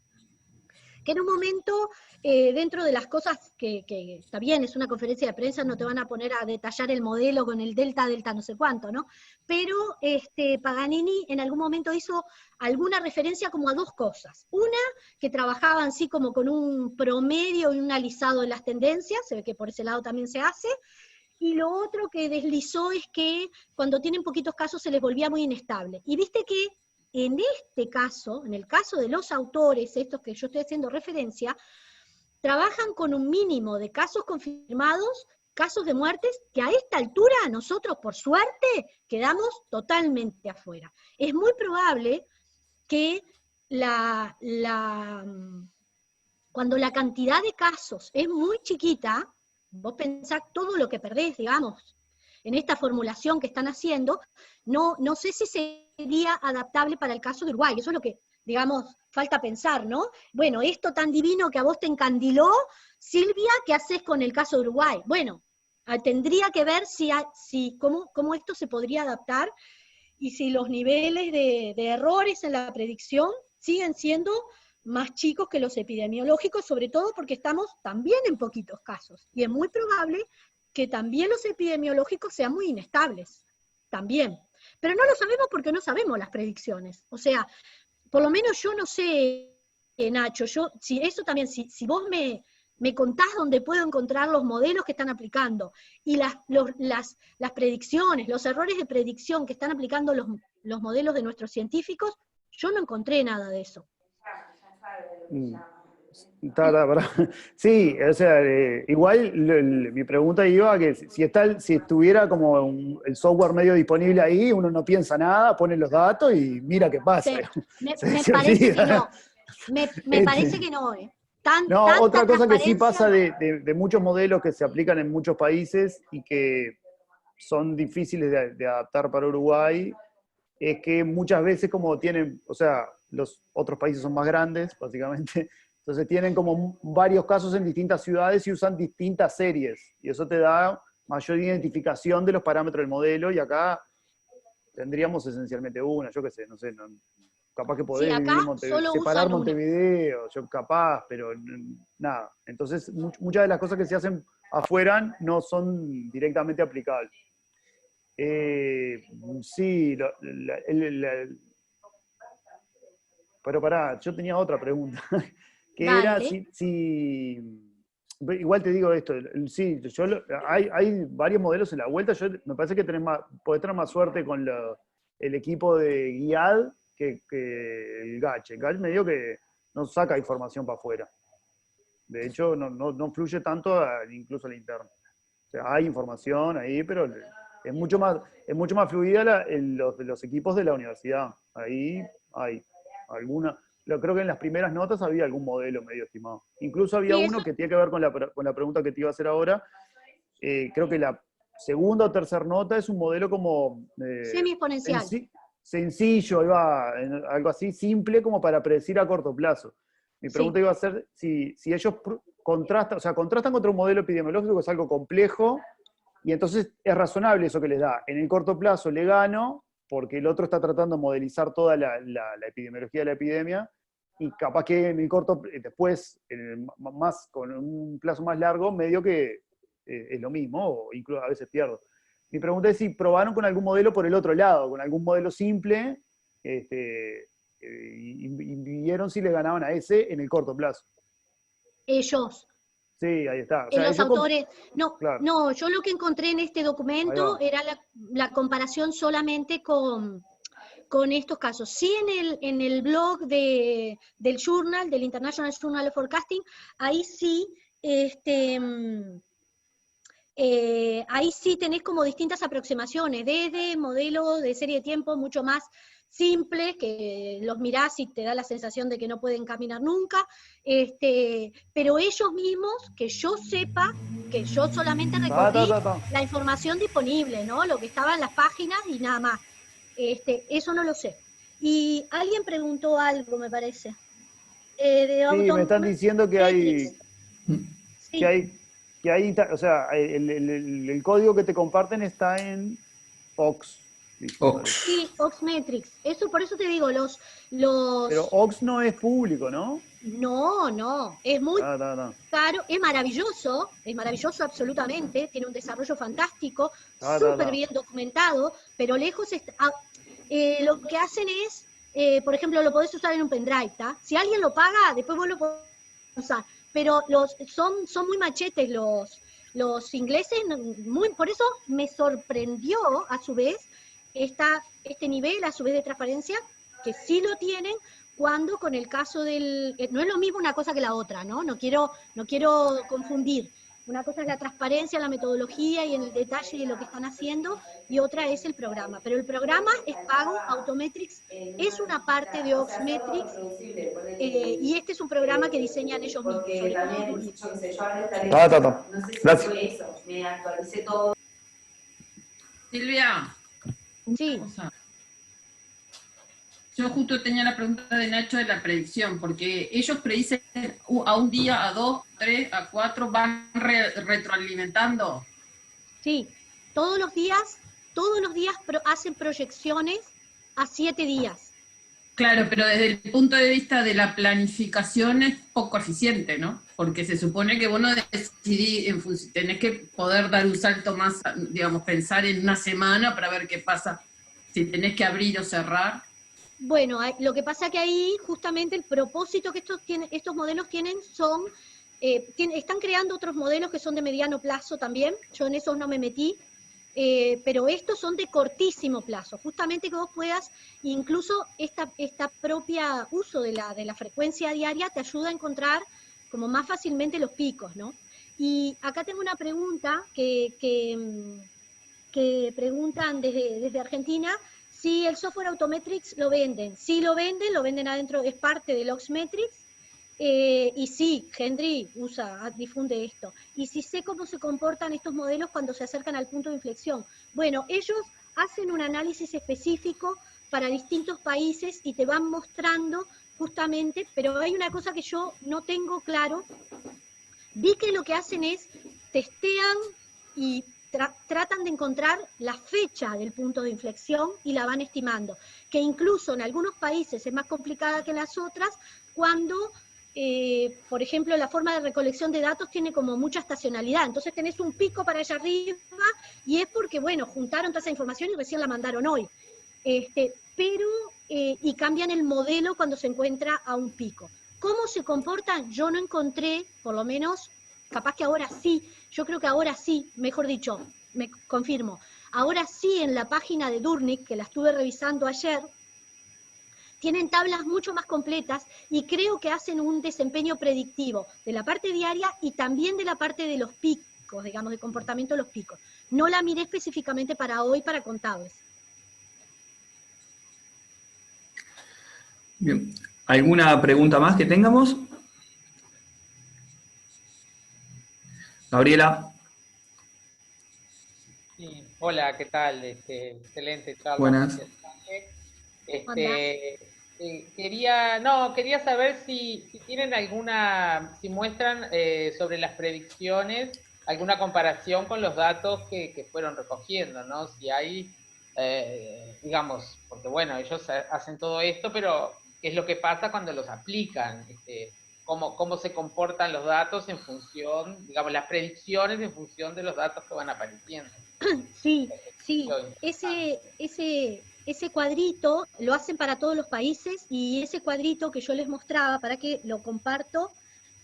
Que en un momento, dentro de las cosas que está bien, es una conferencia de prensa, no te van a poner a detallar el modelo con el delta no sé cuánto, ¿no? Pero Paganini en algún momento hizo alguna referencia como a dos cosas. Una, que trabajaban así como con un promedio y un alisado en las tendencias, se ve que por ese lado también se hace, y lo otro que deslizó es que cuando tienen poquitos casos se les volvía muy inestable. Y viste que en este caso, en el caso de los autores, estos que yo estoy haciendo referencia, trabajan con un mínimo de casos confirmados, casos de muertes, que a esta altura nosotros, por suerte, quedamos totalmente afuera. Es muy probable que cuando la cantidad de casos es muy chiquita, vos pensás todo lo que perdés, digamos, en esta formulación que están haciendo, no sé si sería adaptable para el caso de Uruguay. Eso es lo que, digamos, falta pensar, ¿no? Bueno, esto tan divino que a vos te encandiló, Silvia, ¿qué haces con el caso de Uruguay? Bueno, tendría que ver cómo esto se podría adaptar y si los niveles de errores en la predicción siguen siendo más chicos que los epidemiológicos, sobre todo porque estamos también en poquitos casos. Y es muy probable que también los epidemiológicos sean muy inestables, también. Pero no lo sabemos porque no sabemos las predicciones. O sea, por lo menos yo no sé, Nacho, si vos me contás dónde puedo encontrar los modelos que están aplicando, y las predicciones, los errores de predicción que están aplicando los modelos de nuestros científicos, yo no encontré nada de eso. Sí, o sea, igual mi pregunta iba a que si estuviera como el software medio disponible ahí, uno no piensa nada, pone los datos y mira qué pasa. Me parece que no. Me parece que no, otra cosa que sí pasa de muchos modelos que se aplican en muchos países y que son difíciles de adaptar para Uruguay, es que muchas veces como tienen, o sea, los otros países son más grandes, básicamente, entonces tienen como varios casos en distintas ciudades y usan distintas series, y eso te da mayor identificación de los parámetros del modelo, y acá tendríamos esencialmente una, yo qué sé, no sé, capaz que podés Sí, acá solo separar usan uno. Montevideo, yo capaz, pero nada. Entonces, muchas de las cosas que se hacen afuera no son directamente aplicables. Sí, pero pará, yo tenía otra pregunta, que era Dale. igual te digo esto, sí, hay varios modelos en la vuelta, me parece que podés tener más suerte con el equipo de GIAD que el GACH. El GACH medio que no saca información para afuera. De hecho, no fluye tanto incluso al interno. O sea, hay información ahí, pero es mucho más fluida los equipos de la universidad. Ahí hay alguna. Creo que en las primeras notas había algún modelo medio estimado. Incluso había Sí, uno eso- que tiene que ver con la pregunta que te iba a hacer ahora. Creo que la segunda o tercera nota es un modelo como Semi-exponencial. sencillo, algo así simple como para predecir a corto plazo. Mi pregunta Sí. iba a ser si ellos contrastan contra un modelo epidemiológico que es algo complejo, y entonces es razonable eso que les da. En el corto plazo le gano, porque el otro está tratando de modelizar toda la epidemiología de la epidemia, y capaz que en el después, con un plazo más largo, medio que es lo mismo, o incluso a veces pierdo. Mi pregunta es si probaron con algún modelo por el otro lado, con algún modelo simple, y vieron si le ganaban a ese en el corto plazo. Ellos, Sí, ahí está. O sea, los autores, claro, no, yo lo que encontré en este ahí documento va. era la comparación solamente con estos casos. Sí, en el blog del Journal, del International Journal of Forecasting, ahí sí, ahí sí tenés como distintas aproximaciones, desde modelos de serie de tiempo mucho más simples, que los mirás y te da la sensación de que no pueden caminar nunca, pero ellos mismos, que yo sepa, que yo solamente recogí la información disponible, ¿no? Lo que estaba en las páginas y nada más. Eso no lo sé. Y alguien preguntó algo, me parece. De Sí, me están diciendo que Autometrics. Sí. o sea, el código que te comparten está en Ox. Sí, Oxmetrics. Por eso te digo, Pero Ox no es público, ¿no? No, es muy No. caro, es maravilloso absolutamente, tiene un desarrollo fantástico, súper bien documentado, pero lejos está. Lo que hacen es, por ejemplo, lo podés usar en un pendrive, ¿tá? Si alguien lo paga, después vos lo podés usar. Pero son muy machetes los ingleses, por eso me sorprendió a su vez este nivel a su vez de transparencia, que sí lo tienen, cuando con el caso no es lo mismo una cosa que la otra, ¿no? No quiero confundir. Una cosa es la transparencia, la metodología y en el detalle de lo que están haciendo, y otra es el programa. Pero el programa es pago, Autometrics es una parte de Oxmetrics, y este es un programa que diseñan ellos mismos. Gracias. Silvia. Sí. Yo justo tenía la pregunta de Nacho de la predicción, porque ellos predicen a un día, a 2, 3, a 4, van retroalimentando. Sí, todos los días hacen proyecciones a 7 días. Claro, pero desde el punto de vista de la planificación es poco eficiente, ¿no? Porque se supone que vos no decidís, tenés que poder dar un salto más, digamos, pensar en una semana para ver qué pasa, si tenés que abrir o cerrar. Bueno, lo que pasa que ahí justamente el propósito que estos modelos tienen son, están creando otros modelos que son de mediano plazo también, yo en esos no me metí, pero estos son de cortísimo plazo, justamente que vos puedas, incluso esta propia uso de la frecuencia diaria te ayuda a encontrar como más fácilmente los picos, ¿no? Y acá tengo una pregunta que preguntan desde Argentina, si el software Autometrics lo venden. Si lo venden adentro, es parte del Oxmetrics, y sí, Henry difunde esto. Y si sé cómo se comportan estos modelos cuando se acercan al punto de inflexión. Bueno, ellos hacen un análisis específico para distintos países y te van mostrando justamente, pero hay una cosa que yo no tengo claro. Vi que lo que hacen es testean y tratan de encontrar la fecha del punto de inflexión y la van estimando, que incluso en algunos países es más complicada que en las otras, cuando, por ejemplo, la forma de recolección de datos tiene como mucha estacionalidad, entonces tenés un pico para allá arriba, y es porque, bueno, juntaron toda esa información y recién la mandaron hoy. Y cambian el modelo cuando se encuentra a un pico. ¿Cómo se comportan? Yo no encontré, por lo menos, capaz que ahora sí, yo creo que ahora sí, mejor dicho, me confirmo, ahora sí en la página de Durnick, que la estuve revisando ayer, tienen tablas mucho más completas y creo que hacen un desempeño predictivo de la parte diaria y también de la parte de los picos, digamos, de comportamiento de los picos. No la miré específicamente para hoy, para contables. Bien. ¿Alguna pregunta más que tengamos? Gabriela. Sí, hola, ¿qué tal? Excelente charla. Buenas. Quería saber si tienen si muestran sobre las predicciones, alguna comparación con los datos que fueron recogiendo, ¿no? Si hay, digamos, porque bueno, ellos hacen todo esto, pero ¿qué es lo que pasa cuando los aplican? Cómo se comportan los datos en función, digamos, las predicciones en función de los datos que van apareciendo. Sí, ese cuadrito lo hacen para todos los países, y ese cuadrito que yo les mostraba, para que lo comparto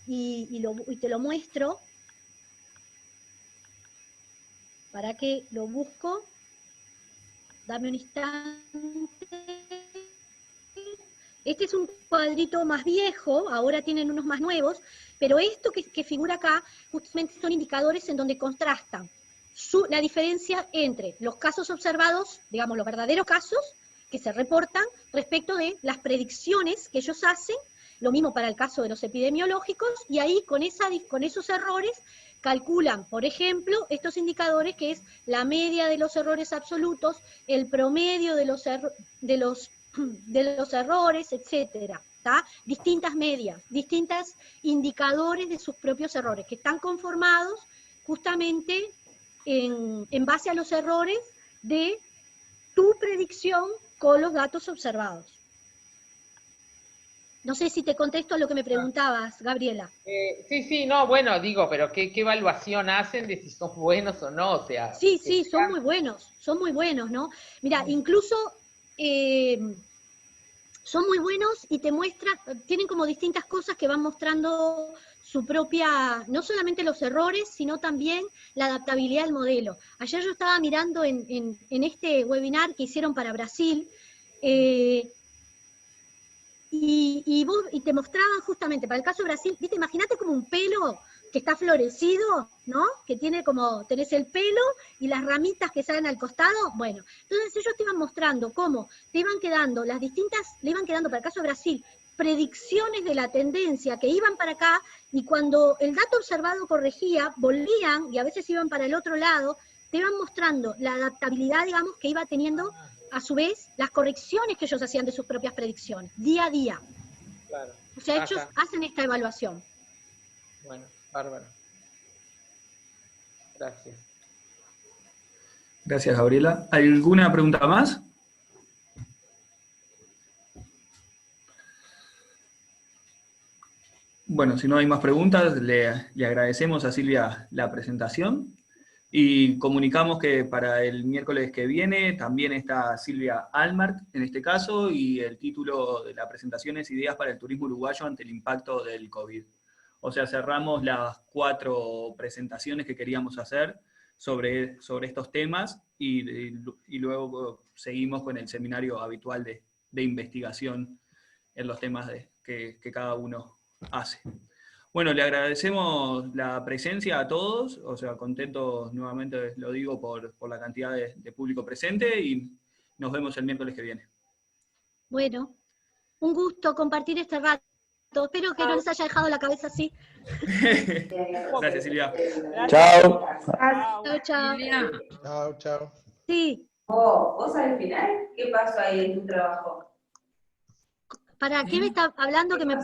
y te lo muestro, para que lo busco, dame un instante. Este es un cuadrito más viejo, ahora tienen unos más nuevos, pero esto que figura acá justamente son indicadores en donde contrastan la diferencia entre los casos observados, digamos los verdaderos casos que se reportan respecto de las predicciones que ellos hacen, lo mismo para el caso de los epidemiológicos, y ahí con esos errores calculan, por ejemplo, estos indicadores que es la media de los errores absolutos, el promedio de los errores, etcétera, ¿tá? Distintas medias, distintos indicadores de sus propios errores, que están conformados justamente en base a los errores de tu predicción con los datos observados. No sé si te contesto a lo que me preguntabas, Gabriela. Sí, no, bueno, digo, pero ¿qué evaluación hacen de si son buenos o no? O sea, Sí, son muy buenos, ¿no? Mira, incluso son muy buenos y te muestran, tienen como distintas cosas que van mostrando su propia, no solamente los errores, sino también la adaptabilidad del modelo. Ayer yo estaba mirando en este webinar que hicieron para Brasil, y te mostraban justamente, para el caso de Brasil, ¿viste? Imagínate como un pelo que está florecido, ¿no? Que tiene como, tenés el pelo y las ramitas que salen al costado. Bueno, entonces ellos te iban mostrando cómo te iban quedando le iban quedando para el caso de Brasil, predicciones de la tendencia que iban para acá, y cuando el dato observado corregía, volvían, y a veces iban para el otro lado, te iban mostrando la adaptabilidad, digamos, que iba teniendo, a su vez, las correcciones que ellos hacían de sus propias predicciones, día a día. Claro. O sea, ellos hacen esta evaluación. Bueno, bárbaro. Gracias. Gracias, Gabriela. ¿Alguna pregunta más? Bueno, si no hay más preguntas, le agradecemos a Silvia la presentación y comunicamos que para el miércoles que viene también está Silvia Almart en este caso, y el título de la presentación es Ideas para el turismo uruguayo ante el impacto del COVID. O sea, cerramos las 4 presentaciones que queríamos hacer sobre estos temas y luego seguimos con el seminario habitual de investigación en los temas que cada uno hace. Bueno, le agradecemos la presencia a todos, o sea, contentos nuevamente, lo digo, por la cantidad de público presente, y nos vemos el miércoles que viene. Bueno, un gusto compartir este rato. Espero que no les haya dejado la cabeza así. Gracias, Silvia. Chao. Chao. Chao. Sí. ¿Vos al final qué pasó ahí en tu trabajo? ¿Para qué me está hablando que me